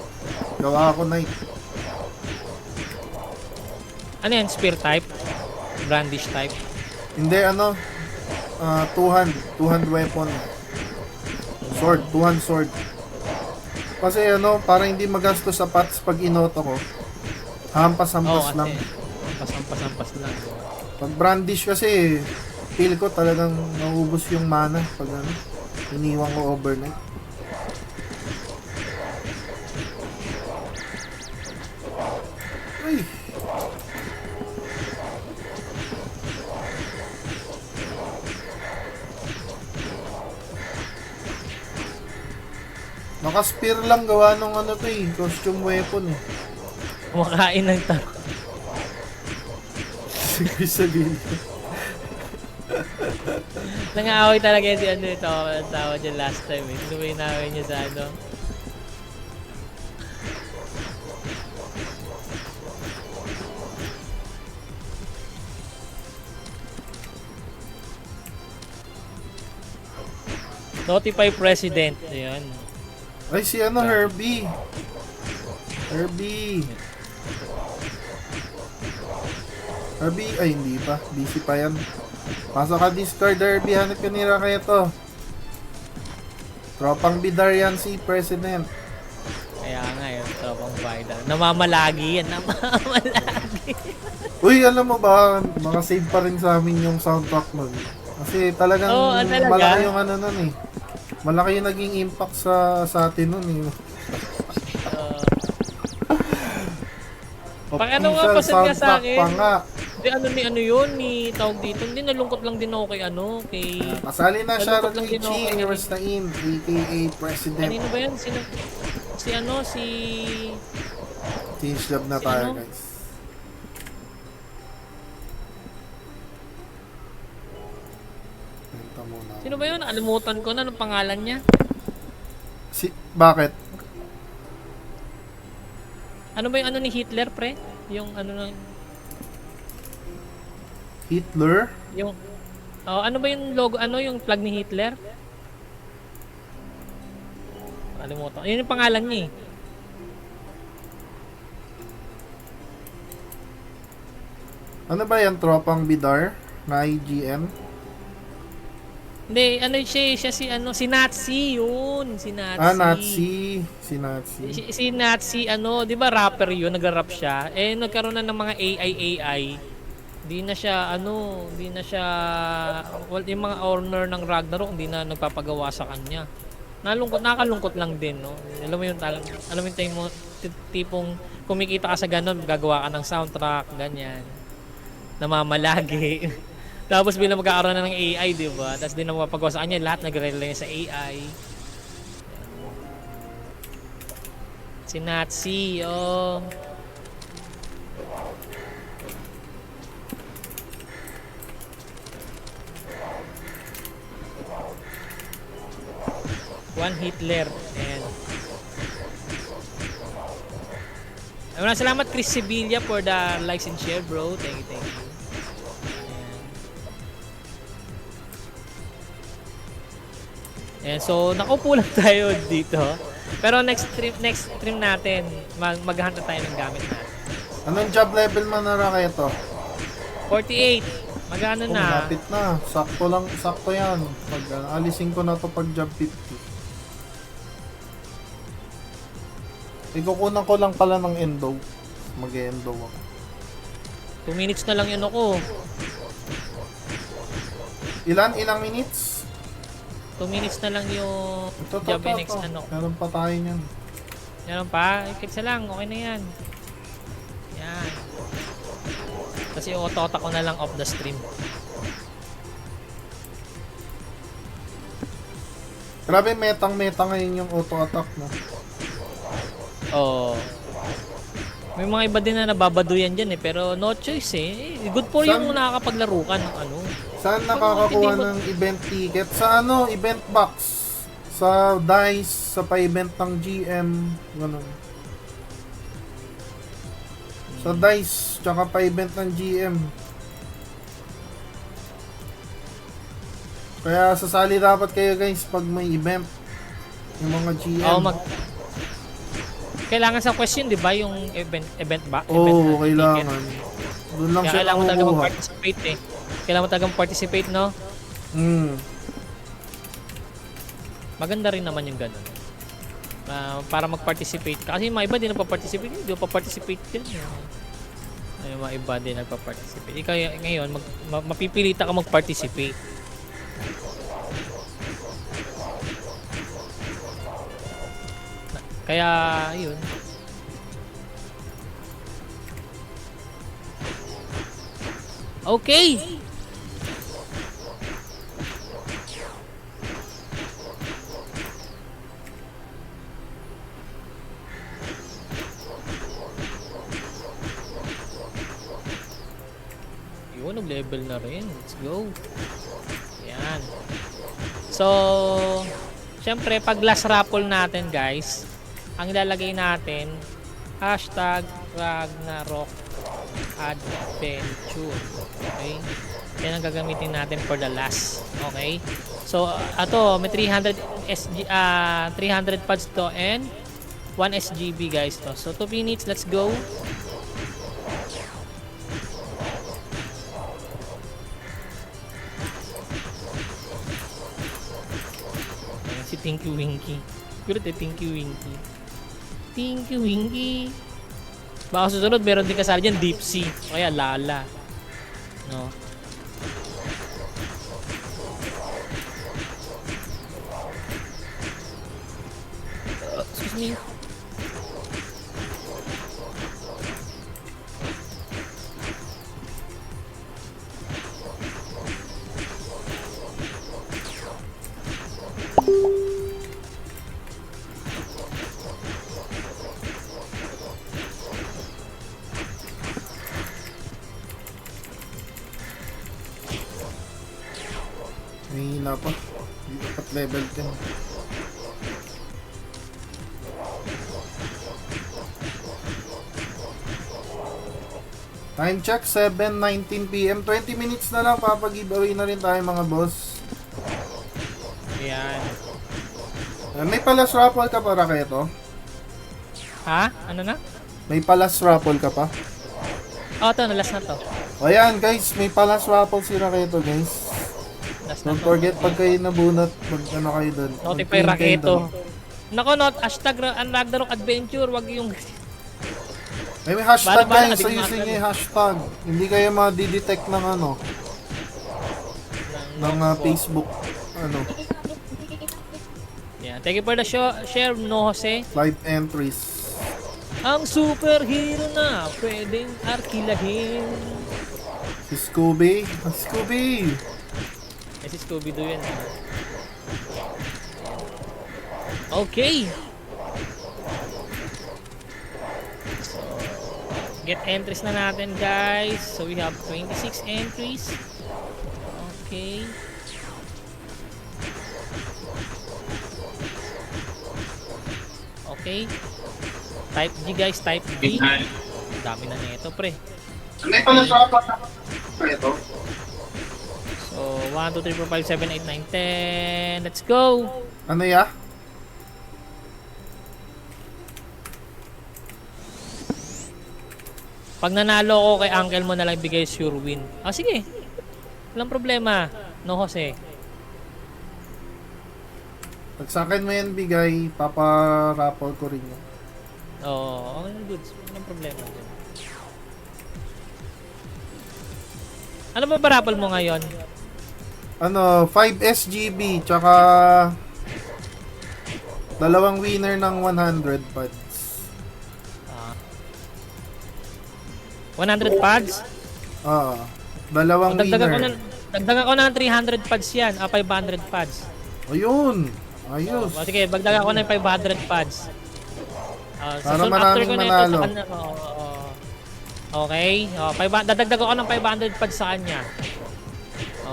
Gawa ako night. Ano yan? Spear type? Brandish type? Hindi ano, two-hand weapon. Sword, two-hand sword. Kasi ano, para hindi magastos sa pots pag inoto ko. Hampas-hampas lang. Hampas lang. Pag brandish kasi, feel ko talagang naubos yung mana pag ano, iniwan ko overnight. Ay! Naka-spear lang gawa nung ano to eh, costume weapon eh. Kumakain ng tao. Sige sabihin. Nangaaway talaga yan si ano ito. Ang tawa dyan last time eh. Sino ba yung naway niya sa ano? Notify President. Ayan. Ay si ano, Herbie. Herbie, ay hindi pa. Busy pa yan. Pasok ka Discord, Herbie. Hanap ka ni Raketo. Tropang bidar yan si President. Kaya nga yun. Tropang Biden. Namamalagi yan. Namamalagi. Uy, alam mo ba, makasave pa rin sa amin yung soundtrack nun. Kasi talagang talaga? malaki yung ano nun eh. Malaki yung naging impact sa atin nun eh. Pag ano nga, Official pasad nga sa soundtrack akin. pa nga. Di ano yun, ni tawag dito. Hindi, nalungkot lang din ako kay kay... Kasali na siya Nalungkot lang din ako Richie kay- Rastain, aka President. Kanino ba yan? Si... Change job na Si tayo ano? guys. Benta muna. Sino ba yun? Alimutan ko na. Anong pangalan niya? Bakit? Ano ba yung ano ni Hitler, pre? Yung ano ng... Hitler? Yung... Oh, ano ba yung logo? Ano yung flag ni Hitler? Alimutan. Yun yung pangalan niya eh. Ano ba yan? Tropang Bidar? Na IGN? Hindi, ano siya si ano, si Nazi yun. Si Nazi. Nazi. Si Nazi. Si Nazi, ano, di ba rapper yun, nag-rap siya. Eh, nagkaroon na ng mga AI. Di na siya, well, yung mga owner ng Ragnarok, hindi na nagpapagawa sa kanya. Nakalungkot lang din, no? Alam mo yung tipong kumikita ka sa ganun, gagawa ka ng soundtrack, ganyan. Namamalagi. Tapos bilang magkakaroon na ng AI, di ba? Tapos di na mapapagawa sa kanya, lahat nagre-rely sa AI. Si Nazi, oh. One Hitler. And maraming salamat Chris Sevilla for the likes and share, bro. Thank you. And so nakaupo lang tayo dito. Pero next stream natin, maghahanap tayo ng gamit natin. Anong job level man na Raketo? 48. Magano na? Malapit na. Sakto yan. Pag alisin ko na to pag job 50. Ikukunan ko lang pala ng endo. Mag-endo ako. 2 minutes na lang yun ako. Ilang minutes? 2 minutes na lang yung Ito. job next ano. Meron pa tayo niyan. Meron pa? Ikit lang, okay na yan. Yan. Kasi auto-auto ko na lang off the stream. Grabe metang-meta ngayon yung auto-attack mo. Oo. May mga iba din na nababaduyan dyan eh, pero no choice eh. Good for yung nakakapaglaro ka ng ano. Saan nakakakuha ng event ticket? Sa event box. Sa DICE, sa pa-event ng GM, ganun. Sa DICE, tsaka pa-event ng GM. Kaya sasali dapat kayo guys pag may event. Yung mga GM. Kailangan sa question, di ba? Yung event ba? Oo, event kailangan. Doon lang Kaya siya kailangan mo talaga nakukuha. mag-participate eh. Kailangan mo talaga mag-participate, no? Maganda rin naman yung ganun. Para mag-participate ka. Kasi yung mga iba din nagpa-participate. Hindi pa participate din. Yung mga iba din nagpa-participate. Ikaw ngayon, mapipilita ka mag-participate. Kaya, yun. Okay! Yun, nag-level na rin. Let's go. Yan. So, syempre, pag last raffle natin, guys, ang ilalagay natin, #Ragnarok Adventure. Okay? Yan ang gagamitin natin for the last. Okay? So, ato, may 300 pads to and 1 SGB, guys, to. So, 2 minutes. Let's go. Ayan, si Tinky Winky. Good eh, Tinky Winky. Tinky Winky. Baka susunod, meron din kasali dyan, Deep Sea. O kaya Lala. No? excuse me. May hina pa. Hindi dapat level 10. Time check, 7:19 PM. 20 minutes na lang, papag-giveaway na rin tayo mga boss. Ayan. May palas raffle ka pa, Raketo? Ha? Ano na? May palas raffle ka pa? Oh, ito na, last na to. O yan guys, may palas raffle si Raketo guys. Last na Don't to. forget pag kayo nabunot, mag ano kayo doon. Notify Raketo. Nako, not hashtag ang Ragnarok Adventure, wag yung May hashtag Bala-bala, guys, adik ayusin natin. nyo yung hashtag. Hindi kayo ma-detect ng ano, ng Facebook, ano, Yeah, thank you for the share, no Jose. live entries. Ang superhero na pwedeng arkilahin. Si Scooby, Scooby! Eh, si Scooby-Doo yan. Okay. So, get entries na natin guys. So we have 26 entries. Okay. Okay. Type G guys, type G. Dami na nito pre. May palas raffle ka pa ito? So 1, 2, 3, 4, 5, 7, 8, 9, 10. Let's go. Ano ya? Pag nanalo ko kay uncle mo na lang bigay sure win. Ah sige. Walang problema. No Jose. Pag sa akin mo yan bigay, papa-raffle ko rin yun. Oo, okay good. Walang problema dyan. Ano ba barapal mo ngayon? Ano, 5 SGB, tsaka dalawang winner ng 100 pads. 100 pads? Oo. Dalawang winner. Dagdagan ko ng 300 pads yan. 500 pads. Ayun. Ayos. Sige, dagdagan ko ng 500 pads. Para soon maraming after ko na ito manalo. sa kanya. Okay. Dadagdag ko ng 500 pads sa kanya.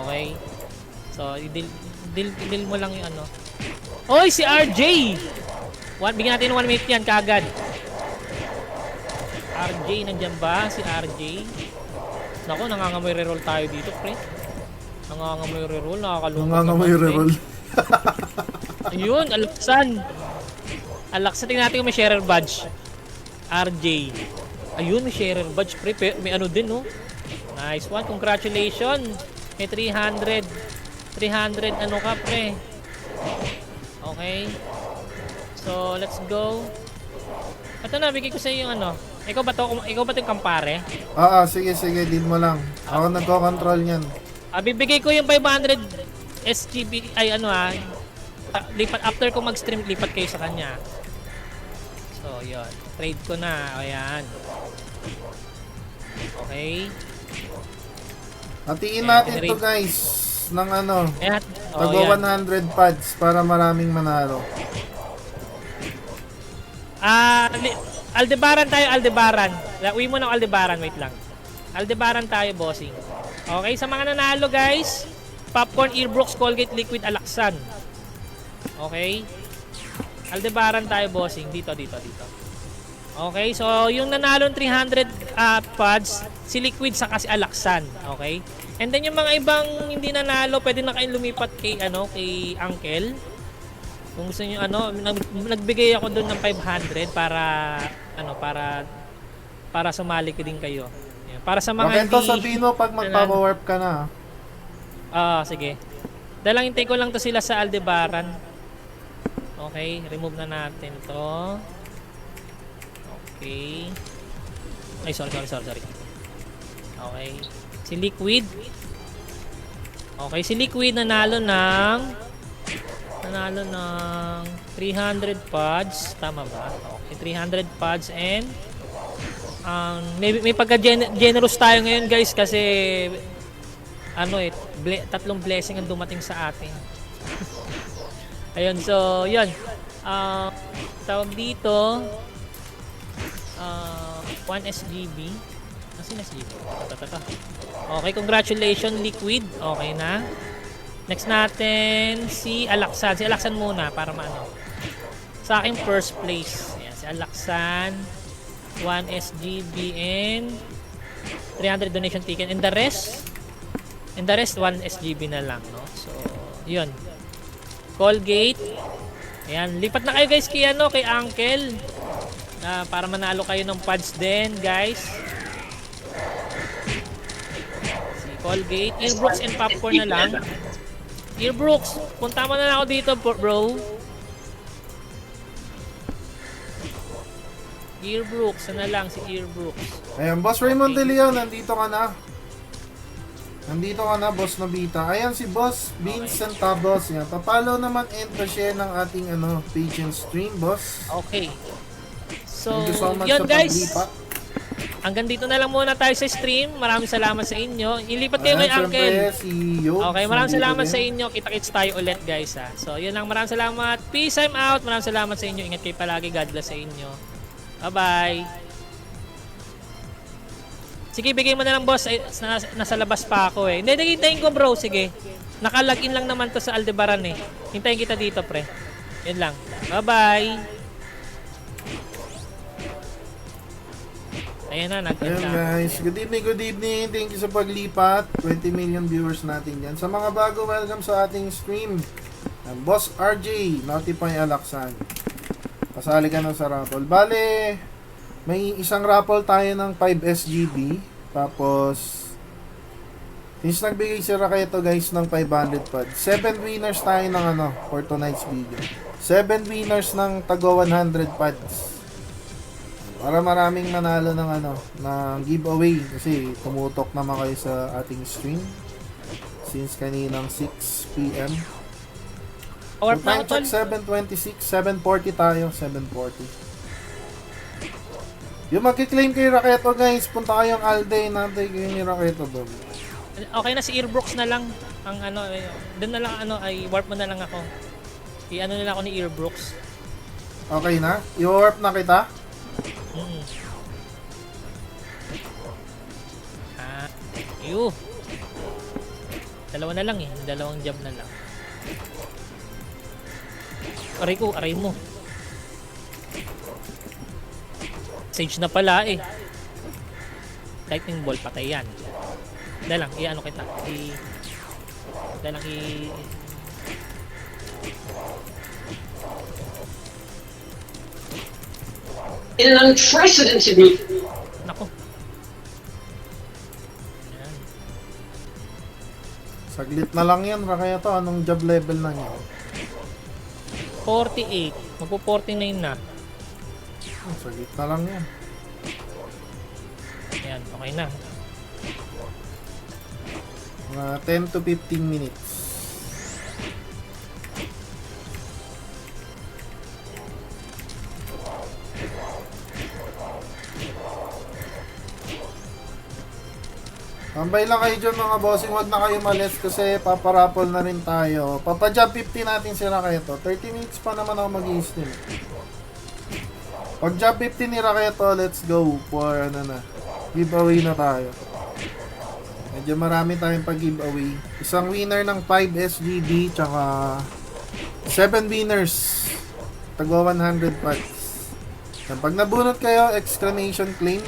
Okay. So, i-deal mo lang yung ano. Oy, si RJ! Bigyan natin 1 minute yan kagad. RJ, nandyan ba? Si RJ? Naku, nangangamoy reroll tayo dito, pre. Nangangamoy reroll, nakakalungkot. Nangangamoy reroll. Ayun, Alaksan. Alaksan, tingnan natin kung may sharer badge. RJ. Ayun, may sharer badge, pre. May ano din, no? Nice one, congratulations. May 300 ano ka, pre. Okay. So, let's go. Ito na, bigay ko sa iyo yung ano. Ikaw ba yung kampare? Oo, sige, deal mo lang. Ako nagko-control niyan. Bibigay ko yung 500 SGB, ay ano lipat, after ko mag-stream, lipat kayo sa kanya. So, yun. Trade ko na. Ayan. Okay. Hatiin natin to guys ng ano, Ayan. tagwa Yan. 100 pads para maraming manalo. Aldebaran tayo, Aldebaran. Uwi mo ng Aldebaran, wait lang. Aldebaran tayo, bossing. Okay, sa mga nanalo guys, Popcorn, Earbrooks, Colgate, Liquid, Alaksan. Okay. Aldebaran tayo, bossing. Dito. Okay, so yung nanalo 300 pads, si Liquid sa kasi Alaksan. Okay. And then yung mga ibang hindi nanalo, pwede na kayong lumipat kay kay Uncle. Kung gusto niyo nagbigay ako doon ng 500 para sumali din kayo. Yan. Para sa mga Bakit to sabihin mo pag magpapawarp ka na? Sige. Dalangin ko lang to sila sa Aldebaran. Okay, remove na natin to. Okay. Ay, sorry. Okay. Si Liquid. Okay, si Liquid nanalo ng nanalo ng 300 pods. Tama ba? Okay, 300 pods and may pagka-generous tayo ngayon guys kasi ano tatlong blessing ang dumating sa atin. Ayun, so yun. Tawag dito 1 SGB. Kasi SGB. Okay, congratulations Liquid. Okay na. Next natin si Alaksan. Si Alaksan muna para maano. Sa akin first place. Ayan, si Alaksan. 1 SGB and 300 donation ticket. And the rest 1 SGB na lang, no? So, yun. Colgate. Ayan, lipat na kayo guys kay Uncle. Para manalo kayo ng pods din, guys. Si Colgate, Earbrooks and popcorn na lang. Earbrooks, punta mo na ako dito, bro. Earbrooks, na lang si Earbrooks. Ayan, Boss Raymond De Leon, nandito ka na. Nandito ka na, Boss Nobita. Ayan si Boss Vincent Tabos. Yan, papalo naman and pa-share ng ating page and stream, Boss. Okay. So, Thank you so much yun sa guys. paglipat. Hanggang dito na lang muna tayo sa stream. Maraming salamat sa inyo. Ilipat kayo Ayan, kay Uncle. syempre, si Yogs, Okay, maraming nandito salamat din. sa inyo. Kita-kits tayo ulit guys ha. So, yun lang. Maraming salamat. Peace, I'm out. Maraming salamat sa inyo. Ingat kayo palagi. God bless sa inyo. Bye-bye. Sige, bigay mo na lang boss. Nasa labas pa ako eh. Hindi, hintayin ko bro. Sige. Naka-login lang naman to sa Aldebaran eh. Hintayin kita dito pre. Yun lang. Bye-bye. Ayan na, Ayun guys, good evening. Thank you sa paglipat. 20 million viewers natin yan. Sa mga bago, welcome sa ating stream. Boss RJ, Notify Alaksan. Pasali ka na sa raffle. Bale, may isang raffle tayo ng 5 SGB. Tapos, since nagbigay si Raketo guys ng 500 pods, 7 winners tayo ng for tonight's video. 7 winners ng tago 100 pods. Para maraming manalo ng ng giveaway kasi tumutok naman kayo sa ating stream since kaninang 6 PM. Or Time check 7:26, 7:40 tayo, 7:40. Yung magki-claim kay Raketo guys, punta kayong Alde, nantay kayo ni Raketo doon. Okay na si Earbrooks na lang. Ang doon na lang ay warp mo na lang ako. Na lang ako ni Earbrooks. Okay na? I-warp na kita? Dalawa na lang eh. Dalawang job na lang. Aray mo. Sage na pala eh. Lightning ball, patay yan. Dahil lang, kita. In an unprecedented move. Nako. Ayan. Saglit na lang yan, Raketo. Anong job level na yan? 48. Magpo-49 na. Saglit na lang yan. Ayan, okay na. Mga 10 to 15 minutes. Tambay lang kayo dyan mga bossing, wag na kayo malis kasi paparapol na rin tayo. Papajob 50 natin si Raketo. 30 minutes pa naman ako mag-i-stream. Pag job 50 ni Raketo, let's go for giveaway na tayo. Medyo marami tayong pag-giveaway. Isang winner ng 5 SGB tsaka 7 winners. Tagwa 100 pods. Pag nabunot kayo, exclamation claim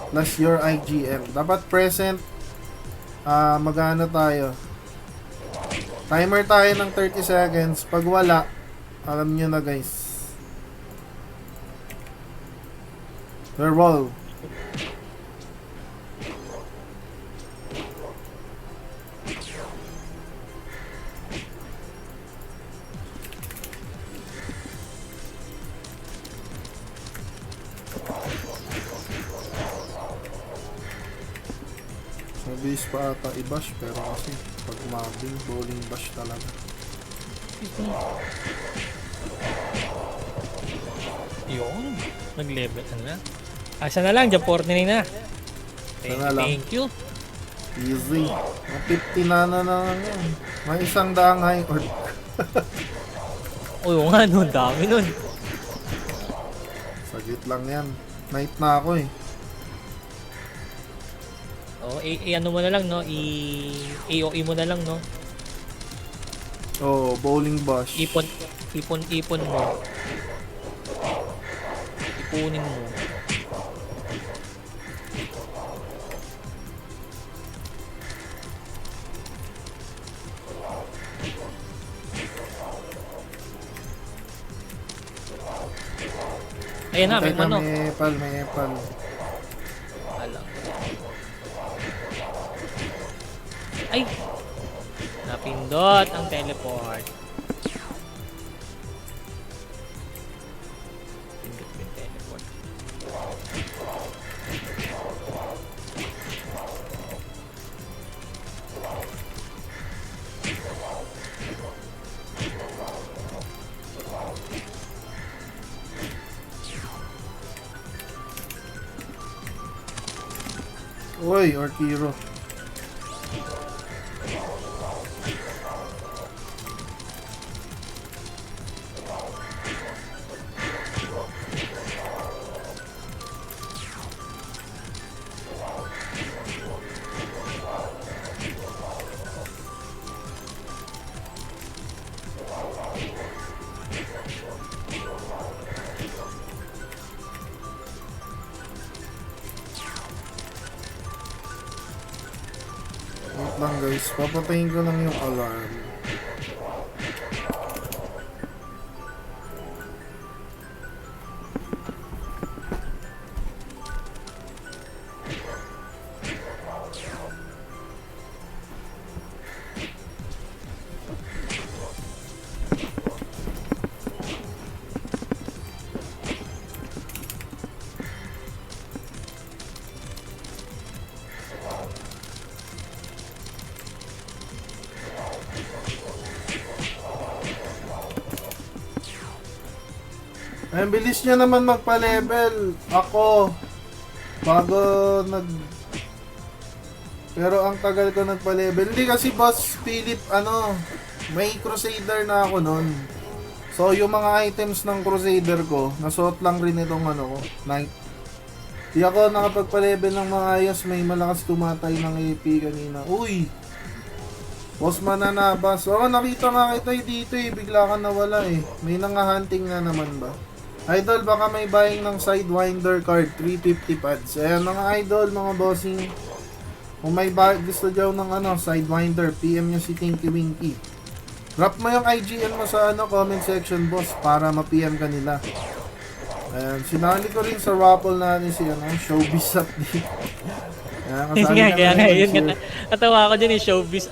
plus your IGM. Dapat present. Magana tayo. Timer tayo ng 30 seconds. Pag wala, alam nyo na guys. We're roll. Mabilis pa ata i-bash pero kasi pag umabing bowling bash talaga. excuse me. Yun. Nag-level na. Asa na lang, dyan 49 na. Sana lang. Thank you. Easy. Mga 50 na lang yan. May isang daang high orb. Uy, oo nga nun, dami nun. Saglit lang yan. Night na ako eh. Oh, ano mo na lang, no? AOE mo na lang, no? Oh, bowling bash. Ipon mo. Ipunin mo. Ayan na, may Teka, manok. may epal. Alam. Ay! Napindot ang teleport. Pindot yung teleport. Uy, Orkiro. Wait lang guys, papatayin ko lang yung alarm. Ay, ang bilis niya naman magpa-level. Ako, bago pero ang tagal ko nagpa-level. Hindi kasi Boss Philip, may Crusader na ako nun. So, yung mga items ng Crusader ko, nasuot lang rin itong Knight. Di ako nakapagpa-level ng mga ayos. May malakas tumatay ng AP kanina. Uy! Boss Mananabas. Oo, nakita nga kita dito eh. Bigla ka nawala eh. May nangahunting na naman ba? Idol, baka may buying ng Sidewinder card, 350 pads. Ayan mga idol, mga bossing. Kung may gusto dyan ng Sidewinder, PM nyo si Tinky Winky. Drop mo yung IGN mo sa comment section, boss, para ma-PM ka nila. Ayan, sinali ko rin sa raffle natin si Showbiz Update. Ayan, kasali Kaya na yun nga. Natawa ko dyan yung Showbiz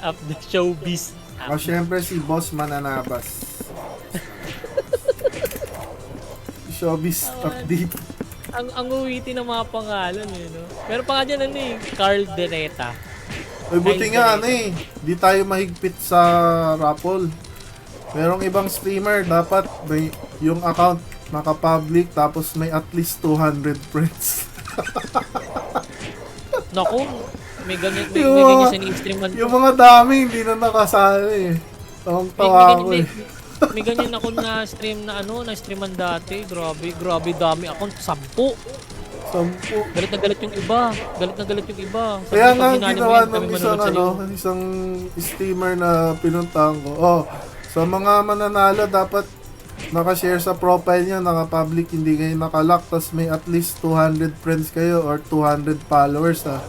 Showbiz O, syempre si Boss Mananabas. Showbiz Update. Ang uwiti ng mga pangalan no? Pero pa nga dyan Carl Dereta. Uy, buti nga di tayo mahigpit sa raffle. Merong ibang streamer, dapat may yung account naka-public tapos may at least 200 friends. Naku, may ganyan sini-stream man. Yung mga dami hindi na nakasali eh. Tawang-tawa ako eh. May ganyan ako na stream na na-streaman dati. Grabe dami ako. 10. Galit na galit yung iba. Sabi Kaya ko, nga pag hinanap ginawa mo yun, ng kami manonood sa iyo. isang streamer na pinuntahan ko. Oh, sa mga mananalo dapat naka-share sa profile niya, naka-public, hindi kayo naka-lock, tas may at least 200 friends kayo or 200 followers ha.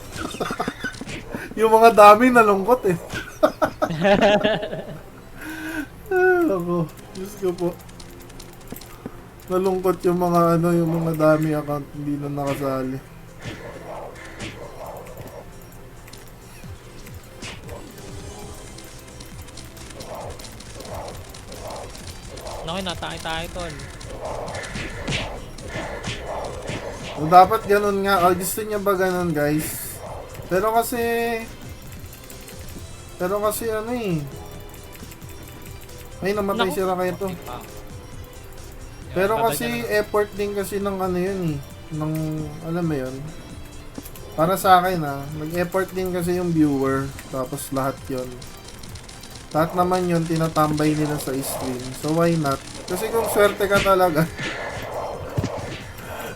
Yung mga dami nalungkot eh. Ako, Diyos ko po. Nalungkot yung mga yung mga dami account hindi na nakasali. Naku, natay tol. So, dapat ganun nga. Oh, gusto niya ba ganun, guys? Pero kasi May namatay Naku. si Raketo. Ah. Pero Yan, kasi tatagyan effort din kasi ng ano yun eh. Ng, alam mo yun. Para sa akin nag-effort din kasi yung viewer. Tapos lahat yun. Lahat naman yun tinatambay nila sa stream. So why not? Kasi kung swerte ka talaga,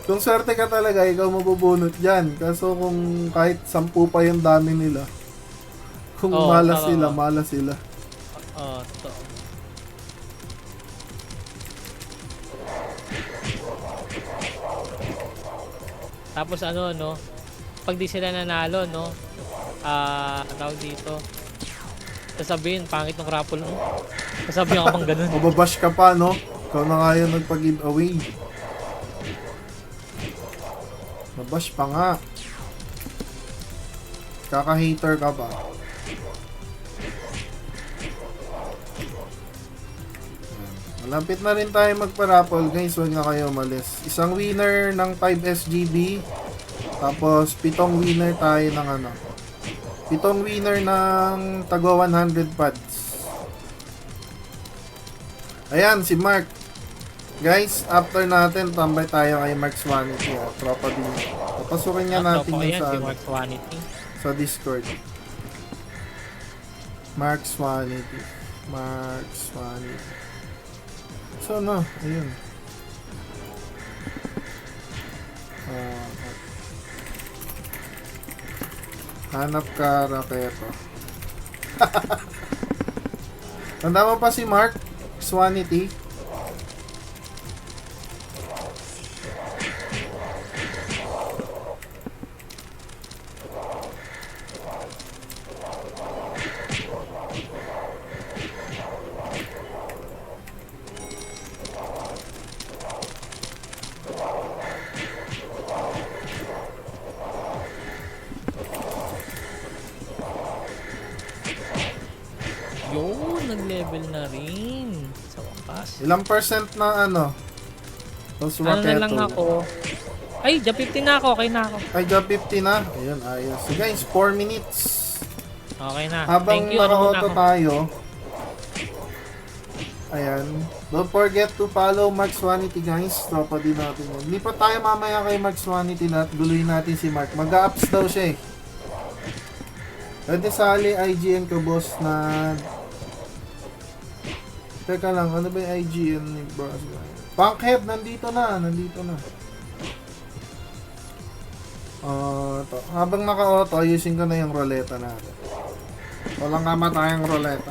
kung swerte ka talaga, ikaw mabubunot dyan. Kaso kung kahit 10 pa yung dami nila, kung Oo, malas tama. sila, malas sila. Oo, totoo. Tapos ano, no? Pag di sila nanalo, no? Tawag dito. Sasabihin, pangit ng raffle, no? Sasabihin ka pang ganun. Mababash ka pa, no? Ikaw na nga yung nagpag-giveaway. Mabash pa nga. Kaka-hater ka pa. Malapit na rin tayo magpa-raffle, guys. Huwag na kayo umalis. Isang winner ng 5 SGB. Tapos 7 winner tayo ng ano. 7 winner ng tago 100 pads. Ayan, si Mark. Guys, after natin, tambay tayo kay Mark Swanity. Tropa din. Papasukin nga natin Tropa ko yun yan, sa, si Mark Swanity. sa Discord. Mark Swanity. Mark Swanity. So, no. Ayun. Hanap ka, Raketo. Tanda mo pa si Mark Swanity? Yun, nag-level na rin. Sa wakas. Ilang percent na ano? Tapos Ano na lang Raketo. ako? Ay, Job 50 na ako. Okay na ako. Ay, job 50 na. Ayun, ayos. So guys, 4 minutes. Okay na. Habang Thank you. Ano muna naka-auto ako? tayo. Ayan. Don't forget to follow Mark Swanity, guys. Tropa din natin yun. Lipat tayo mamaya kay Mark Swanity na at guluhin natin si Mark. Mag-ups daw siya eh. Pwede sali IGN ko, boss, na... Teka lang, ano ba yung IGN ni boss? Punkhead, nandito na. Nandito na. To. Habang naka-auto, ayusin ko na yung roleta natin. Walang kamatayang roleta.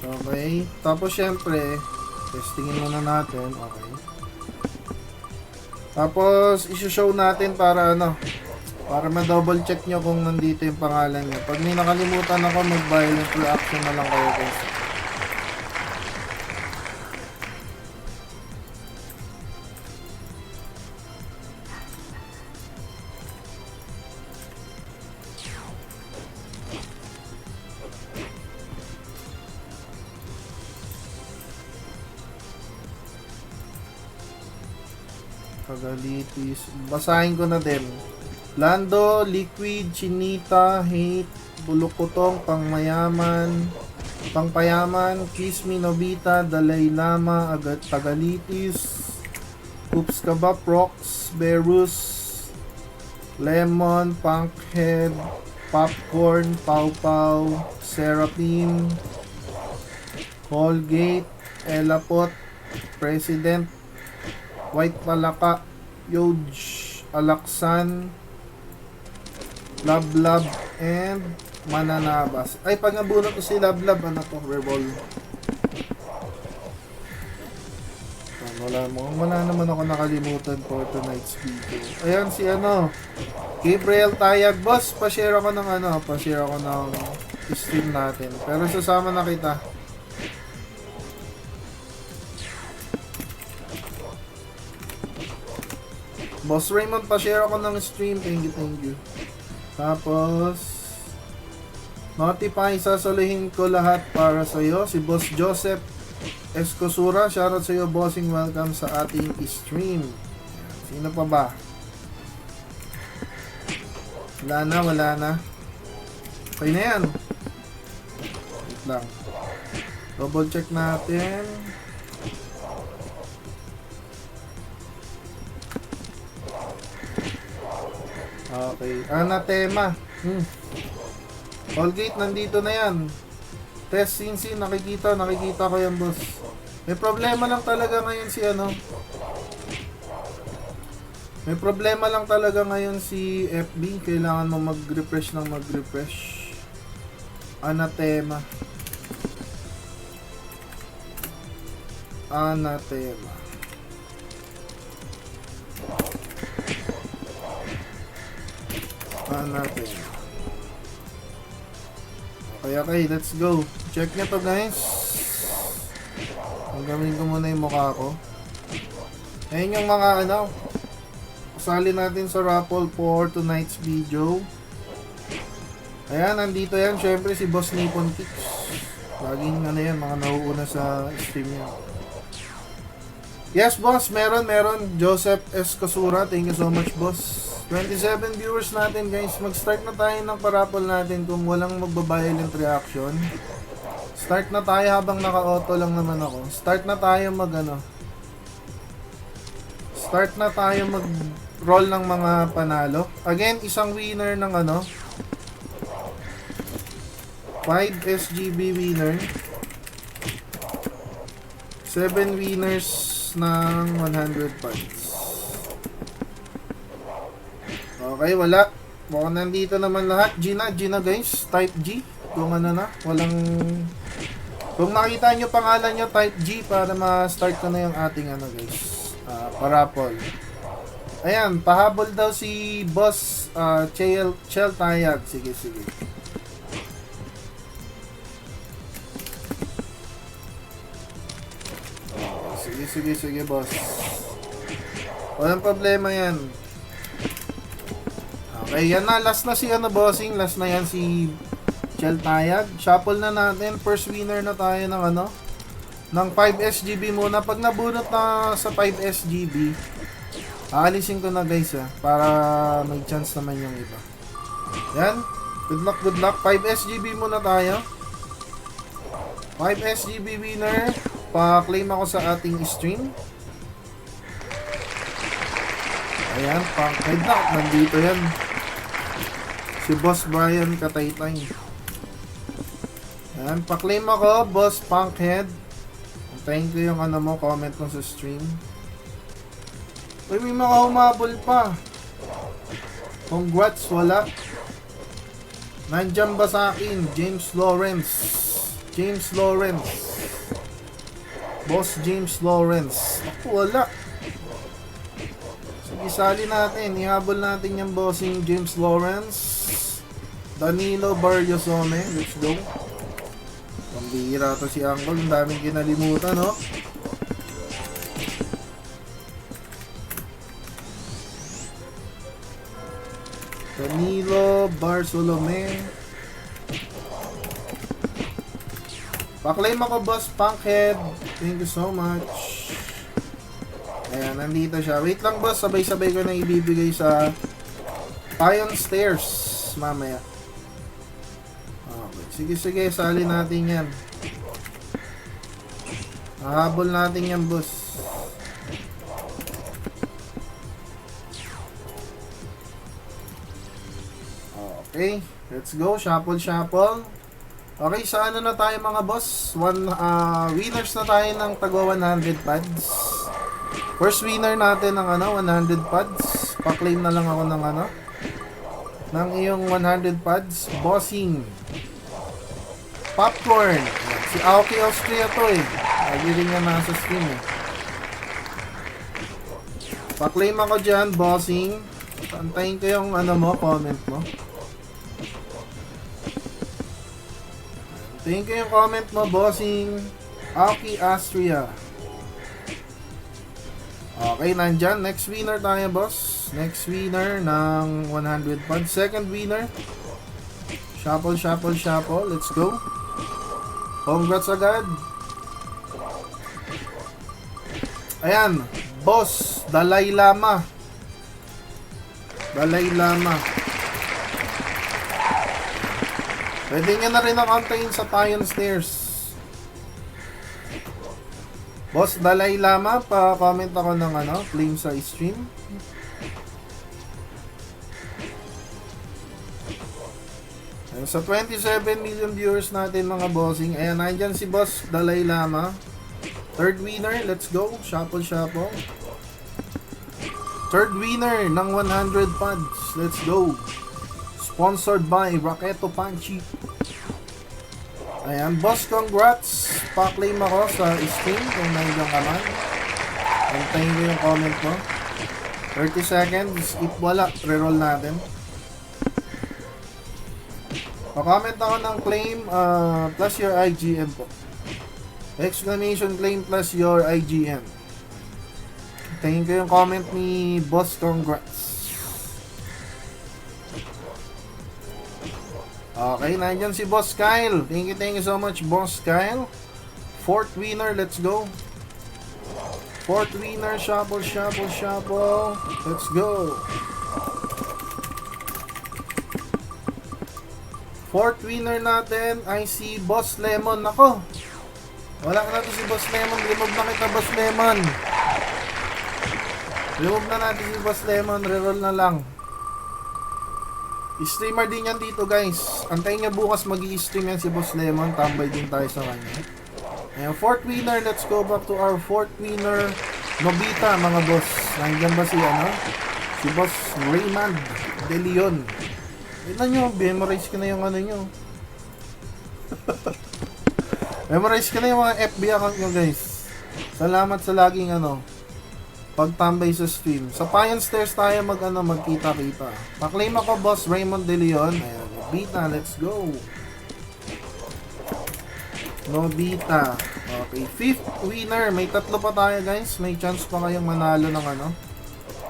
Okay. Tapos syempre, testingin muna natin. Okay. Tapos, isushow natin para ano, para ma-double check nyo kung nandito yung pangalan nyo. Pag may nakalimutan ako, mag-violent reaction na lang kayo, guys. Kagalitis. Basahin ko na din. Lando, Liquid, Chinita, Hate, Bulukutong, Pangmayaman, Pangpayaman, Kiss Me Nobita, Dalai Lama, Agad Tagalitis, Oops Kaba, Prox, Berus, Lemon, Punkhead, Popcorn, Pau Pau, Seraphim, Colgate, Elapot, President, White Palaka, Yoj, Alaksan, Lablab, and Mananabas. Ay, pag nabunot ko si Lablab, ano to? Revolve. Wala naman ako nakalimutan for tonight's video. Ayan si ano, Gabriel Tayag. Boss, pa-share ako ng ano, pa-share ako ng stream natin. Pero sasama na kita. Boss Raymond, pa-share ako ng stream. Thank you, thank you. Tapos, Notify, sasaluhin ko lahat para sa iyo. Si Boss Joseph Escosura, shoutout sa iyo, bossing. Welcome sa ating stream. Sino pa ba? Wala na. Okay na yan. Wait lang. Double check natin. Okay. Anathema. Colgate, nandito na yan. Test Sinsi, nakikita ko yan, boss. May problema lang talaga ngayon si ano. May problema lang talaga ngayon si FB. Kailangan mo mag-refresh ng mag-refresh. Anathema. Anathema. Anathema. Okay, let's go. Check nyo to, guys. Hanggamin ko muna yung mukha ko. Ayun yung mga ano, kasali natin sa raffle for tonight's video. Ayan, nandito yan. Syempre si Boss Nippon Kicks. Laging ano yan, mga nauuna sa stream yan. Yes, boss. Meron. Joseph Escosura. Thank you so much, boss. 27 viewers natin, guys. Mag-start na tayo ng parapol natin kung walang magbabiolent reaction. Start na tayo habang naka-auto lang naman ako. Start na tayo mag-roll ng mga panalo. Again, isang winner ng 5 SGB winner. 7 winners ng 100 points. Okay, wala. Mukhang nandito naman lahat. Gina guys. Type G. Kung kung nakita nyo pangalan nyo, type G para ma-start ko na yung ating guys. Parapol. Ayan, pahabol daw si Boss Chel Tayag. Sige. Sige, boss. Walang problema yan. Okay, yan na. Last na si bossing. Last na yan si Chel Tayag. Shuffle na natin. First winner na tayo ng ng 5 SGB muna. Pag nabunot na sa 5 SGB, aalisin ko na, guys, para may chance naman yung iba. Yan. Good luck. 5 SGB muna tayo. 5 SGB winner. Pa-claim ako sa ating stream. Ayan, pang-head na. Nandito yan. Si Boss Brian Kataytay. Ayan, pa-claim ako, Boss Punkhead. Antayin ko yung comment mo sa stream. Uy, may mga humabol pa. Congrats, wala. Nandyan ba sa akin? James Lawrence. Boss James Lawrence. Ako, wala. Sige, sali natin. Ihabol natin yung bossing James Lawrence. Danilo Barriosome. Let's go. Pambihira to si Uncle. Ang daming kinalimutan, no? Danilo Barsolome. Pa-claim ako, Boss Punkhead. Thank you so much. Ayan, nandito siya. Wait lang, boss. Sabay-sabay ko na ibibigay sa Pion Stairs mamaya. Okay. Sige. Sali natin yan. Hahabol natin yan, boss. Okay. Let's go. Shuffle. Okay, sa na tayo, mga boss? Winners na tayo ng tagwa 100 pads. First winner natin ng 100 pads. Pa-claim na lang ako ng iyong 100 pads. Bossing Popcorn. Si Aoki Austria to lagi rin niya nasa stream Pa-claim ako dyan, bossing. Antayin ko yung comment mo. Thank you yung comment mo, bossing Aoki Austria. Okay, nandyan. Next winner tayo, boss. Next winner ng 100 pounds. Second winner. Shuffle, shuffle, shuffle. Let's go. Congrats agad. Ayan. Boss, Dalai Lama. Dalai Lama. Pwede nyo na rin nakantayin sa Payon Stairs. Boss Dalai Lama, pa-comment ako ng claim sa stream. Ayan, sa 27 million viewers natin mga bossing. Ayan, nandyan si Boss Dalai Lama. Third winner, let's go. Shuffle, shuffle. Third winner ng 100 pods. Let's go. Sponsored by Raketo Panchi. Ayan, boss, congrats. Pa-claim ako sa stream kung nandiyan ka man. Antayin ko yung comment mo. 30 seconds. If wala, reroll natin. Pa-comment ako ng claim plus your IGN po. Exclamation claim plus your IGN. Antayin ko yung comment ni boss, congrats. Okay, nandyan si Boss Kyle. Thank you so much, Boss Kyle. Fourth winner, let's go. Fourth winner, shuffle, shuffle, shuffle. Let's go. Fourth winner natin ay si Boss Lemon. Ako, wala ka natin si Boss Lemon. Remove na kita, Boss Lemon. Remove na natin si Boss Lemon. Reroll na lang. Streamer din yan dito, guys. Antayin niya bukas mag-i-stream yan si Boss Lemon. Tambay din tayo sa kanya. Ayan, fourth winner. Let's go back to our fourth winner. Nobita, mga boss. Nandiyan ba si si Boss Raymond De Leon. Ito nyo, memorize ko na yung nyo. Memorize ko na yung mga FB account nyo, guys. Salamat sa laging pagtambay sa stream. Sa Payon Stairs tayo magkita-kita. Pa-claim ako, Boss Raymond De Leon. Ayan, Nobita, let's go. Nobita. Okay, fifth winner. May tatlo pa tayo, guys. May chance pa kayong manalo ng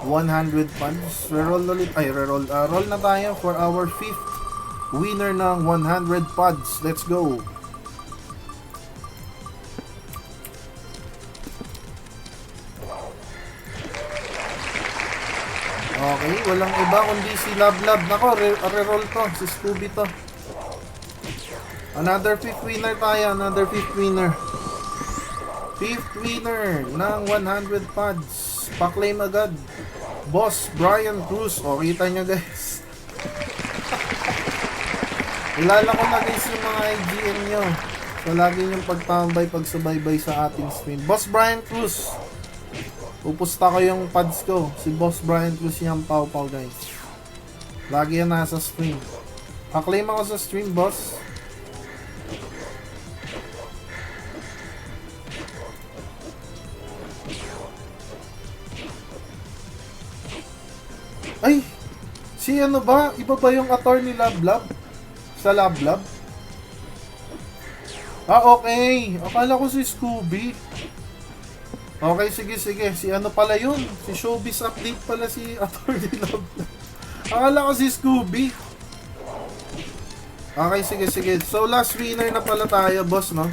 100 funds. Reroll ulit. Ay, reroll. Roll na tayo for our fifth winner ng 100 pods. Let's go. Okay, walang iba kundi si Lablab. Nako, re-roll to. Si Scooby to. Another fifth winner tayo. Another fifth winner. Fifth winner ng 100 pods. Pa-claim agad. Boss Brian Cruz. O, kita nyo, guys. Ilala ko na, guys, yung mga IGN nyo. So, lagi yung pagtambay, pagsubaybay sa ating stream. Boss Brian Cruz. Pupusta ko yung pads ko. Si Boss Brian Cruz yung pau-pau, guys. Lagi yan nasa stream. Pa-claim ako sa stream, boss. Ay! Si ba? Iba ba yung attorney Lablab? Sa Lablab? Ah, okay. Akala ko si Scooby. Okay, sige. Si pala yun? Si Showbiz Update pala si Attorney Lablab. Akala ko si Scooby. Okay, sige. So, last winner na pala tayo, boss, no?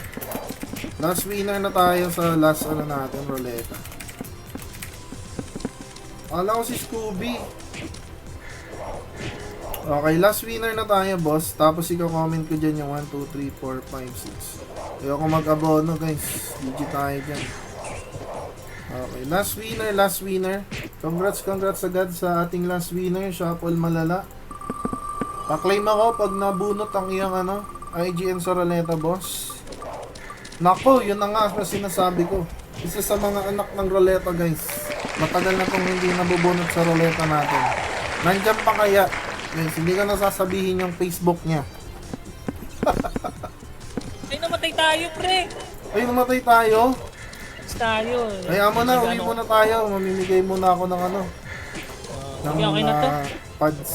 Last winner na tayo sa last natin, ruleta. Akala ko si Scooby. Okay, last winner na tayo, boss. Tapos i-comment ko dyan yung 1, 2, 3, 4, 5, 6. Ayoko mag-abono, guys. GG tayo dyan. Okay, last winner. Congrats agad sa ating last winner, Shuffle Malala. Pa-claim ako pag nabunot ang iyang IGN sa Roleta, boss. Nako, yun na nga na sinasabi ko. Isa sa mga anak ng Roleta, guys. Matagal na kong hindi nabubunot sa Roleta natin. Nandyan pa kaya, guys, hindi ko nasasabihin yung Facebook niya. Ay, namatay tayo, pre. Ay, namatay tayo? Tayo. Kaya mo na, uwi muna tayo. Mamimigay muna ako ng sige, okay na to. Pads.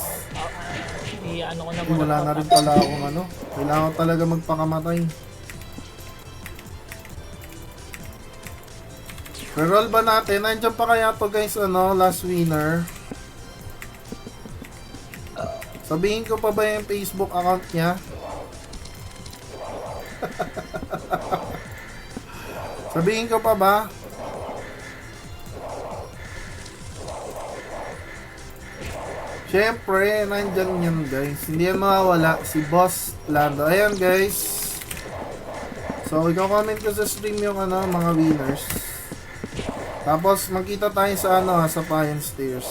Ko na muna. Wala na rin pala akong Kailangan ko talaga magpakamatay. Reroll ba natin? Nandiyan pa kaya to, guys, last winner. Sabihin ko pa ba yung Facebook account niya? Sabihin ko pa ba? Siyempre, nandyan yan guys. Hindi yan mawawala. Si Boss Lando. Ayan guys. So, i-comment ko sa stream yung ano, mga winners. Tapos, magkita tayo sa ano, sa Payan Stairs.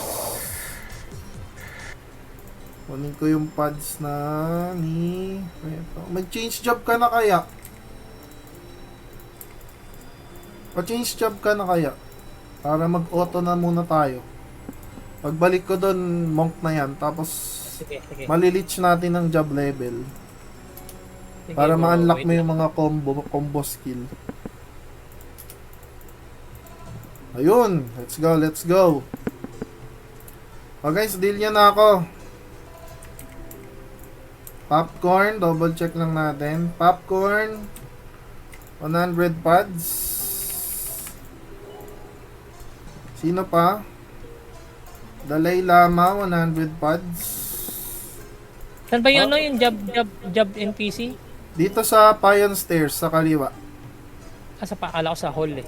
Kunin ko yung pads na ni... Mag-change job ka na kaya? Pa-change job ka na kaya? Para mag-auto na muna tayo. Pagbalik ko doon, monk na yan. Tapos, Sige. malilitch natin ng job level. Sige, Para bro, ma-unlock wait mo lang. yung mga combo skill. Ayun, let's go. O guys, deal niya na ako. Popcorn, double check lang natin. Popcorn, 100 pads. Sino pa? Dalai Lama, 100 pads. Saan ba yung ano, yung job NPC? Dito sa Payan Stairs, sa kaliwa. Sa paala ko sa hall eh.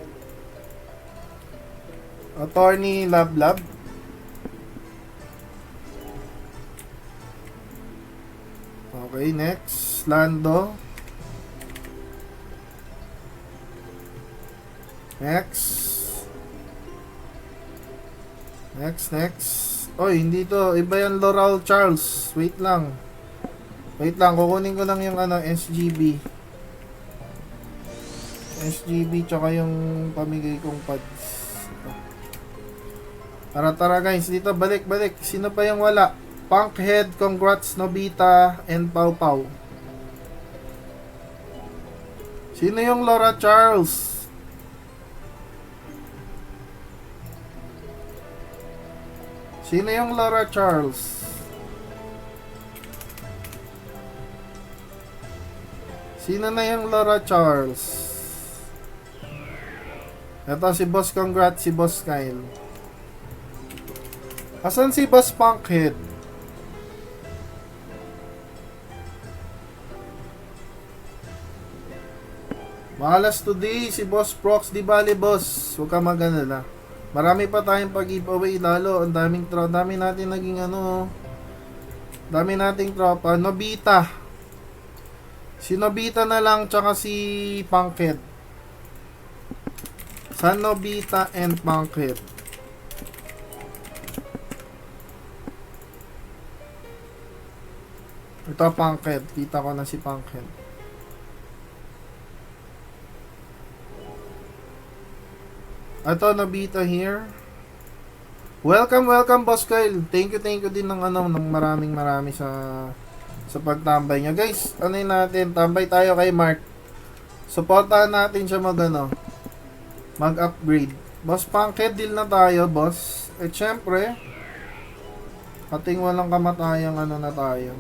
Attorney Lablab. Okay, next. Lando. Next. Oy, hindi to. Iba yan, Laurel Charles. Wait lang. Kukunin ko lang yung ano, SGB. SGB tsaka yung pamigay kong pads. Tara guys, dito balik. Sino pa yung wala? Punkhead, congrats Nobita, and Pau Pau. Sino yung Laura Charles? Sino yung Laura Charles? Sino na yung Laura Charles? Ito si Boss Congrats, si Boss Kyle. Asan si Boss Punkhead? Malas today, si Boss Prox, di bali boss. Huwag ka mag-alala. Marami pa tayong pag-giveaway lalo. Ang dami natin naging ano. Dami nating tropa. Nobita. Si Nobita na lang tsaka si Punkhead. San Nobita and Punkhead. Ito Punkhead. Kita ko na si Punkhead. Ito, Nobita here. Welcome Boss Kyle. Thank you din ng ano, ng maraming sa pagtambay niya. Guys, ano yun natin? Tambay tayo kay Mark. Supportahan natin siya mag-upgrade. Boss Punkhead, deal na tayo, boss. Eh, syempre, ating walang kamatayang ano na tayo.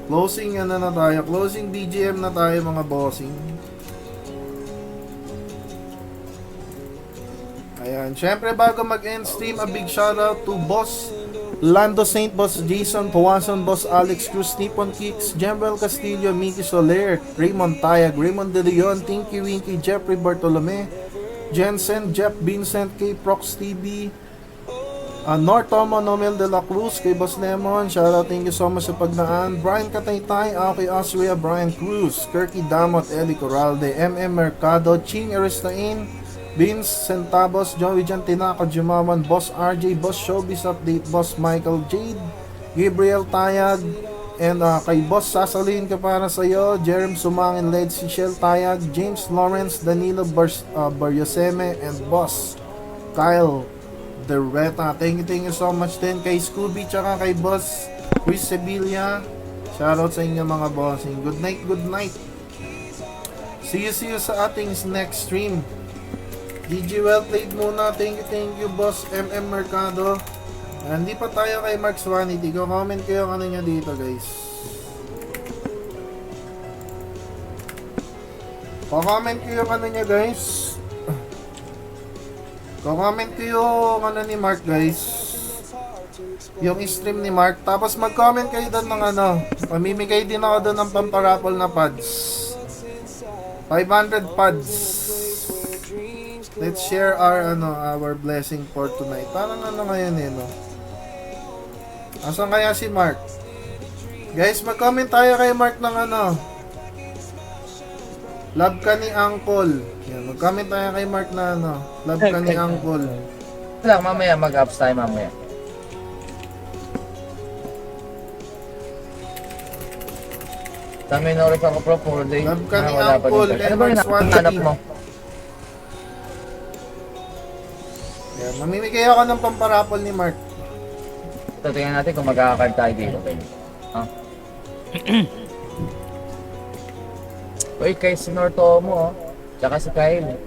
Closing ano na tayo. Closing BGM na tayo, mga bossing. Ayan, syempre bago mag-end stream, a big shoutout to Boss Lando Saint, Boss Jason Pawason, Boss Alex Cruz, Nippon Kicks, Jembel Castillo, Mickey Soler, Raymond Tayag, Raymond De Leon, Tinky Winky, Jeffrey Bartolome, Jensen, Jeff Vincent, K Prox TV, Nortomo Nomel de la Cruz, kay Boss Lemon, shoutout, thank you so much sa pagnaan, Brian Kataytay, Aki Austria, Brian Cruz, Kirky Damot, Eli Corralde, MM Mercado, Ching Aristain, Vince Centavos, Joey Jantinaco, Jumaman, Boss RJ, Boss Showbiz Update, Boss Michael Jade, Gabriel Tayag, and kay Boss Sasalin ka para sa'yo, Jerem Sumangin, Led Shell Tayag, James Lawrence, Danilo Baryoseme, and Boss Kyle Derreta. Thank you so much din kay Scooby, tsaka kay Boss Luis Sevilla. Shoutout sa inyo mga bossing. Good night. See you sa ating next stream. DJ well played muna. Thank you Boss MM Mercado. Hindi pa tayo kay Mark Swanity. Comment ko yung ano niya dito guys. Comment ko yung ano niya guys. Comment ko yung ano ni Mark guys. yung stream ni Mark. Tapos mag-comment kayo doon ng ano. Pamimigay din ako doon ng pamparapol na pads. 500 pads. Let's share our blessing for tonight. Parang ano ngayon eh, no? Asan kaya si Mark? Guys, mag-comment tayo kay Mark ng ano. Love ka ni Uncle. Yan, mag-comment tayo kay Mark na ano. Love ka ni Uncle. Lang, mamaya mag-ups tayo mamaya. Dami na ulit ako pro 4 days. Love ka ni Wala pa Uncle din. and Ano ba yung Mark's One hanap Team. mo? Yan, mamimigay ako ng pamparapol ni Mark. Ito, tingnan natin kung magkakakard tayo dito. Ah. Uy, kay si Nortomo, oh. Tsaka si Kyle.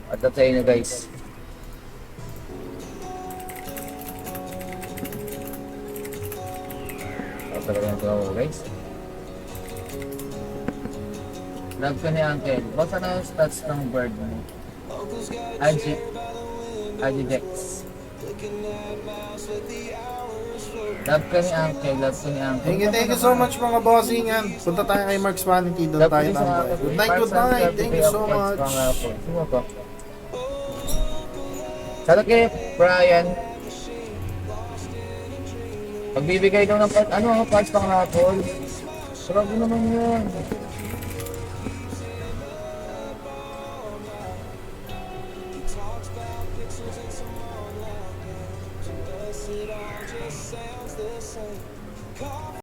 At sa inyo, guys. Talaga na ito, guys. Love ko ni Uncle. Boss, ano yung stats ng bird mo? Agidex. Love ko ni Uncle. Love ko ni Uncle. Thank you so much mga bossing. Yan. Punta tayo kay Mark's Vanity. Doon tayo tambay. Good night, good night. Thank you so much. Sino po? Shout out kay Brian. Magbibigay daw ng parts pang hapon. Sarap naman yun.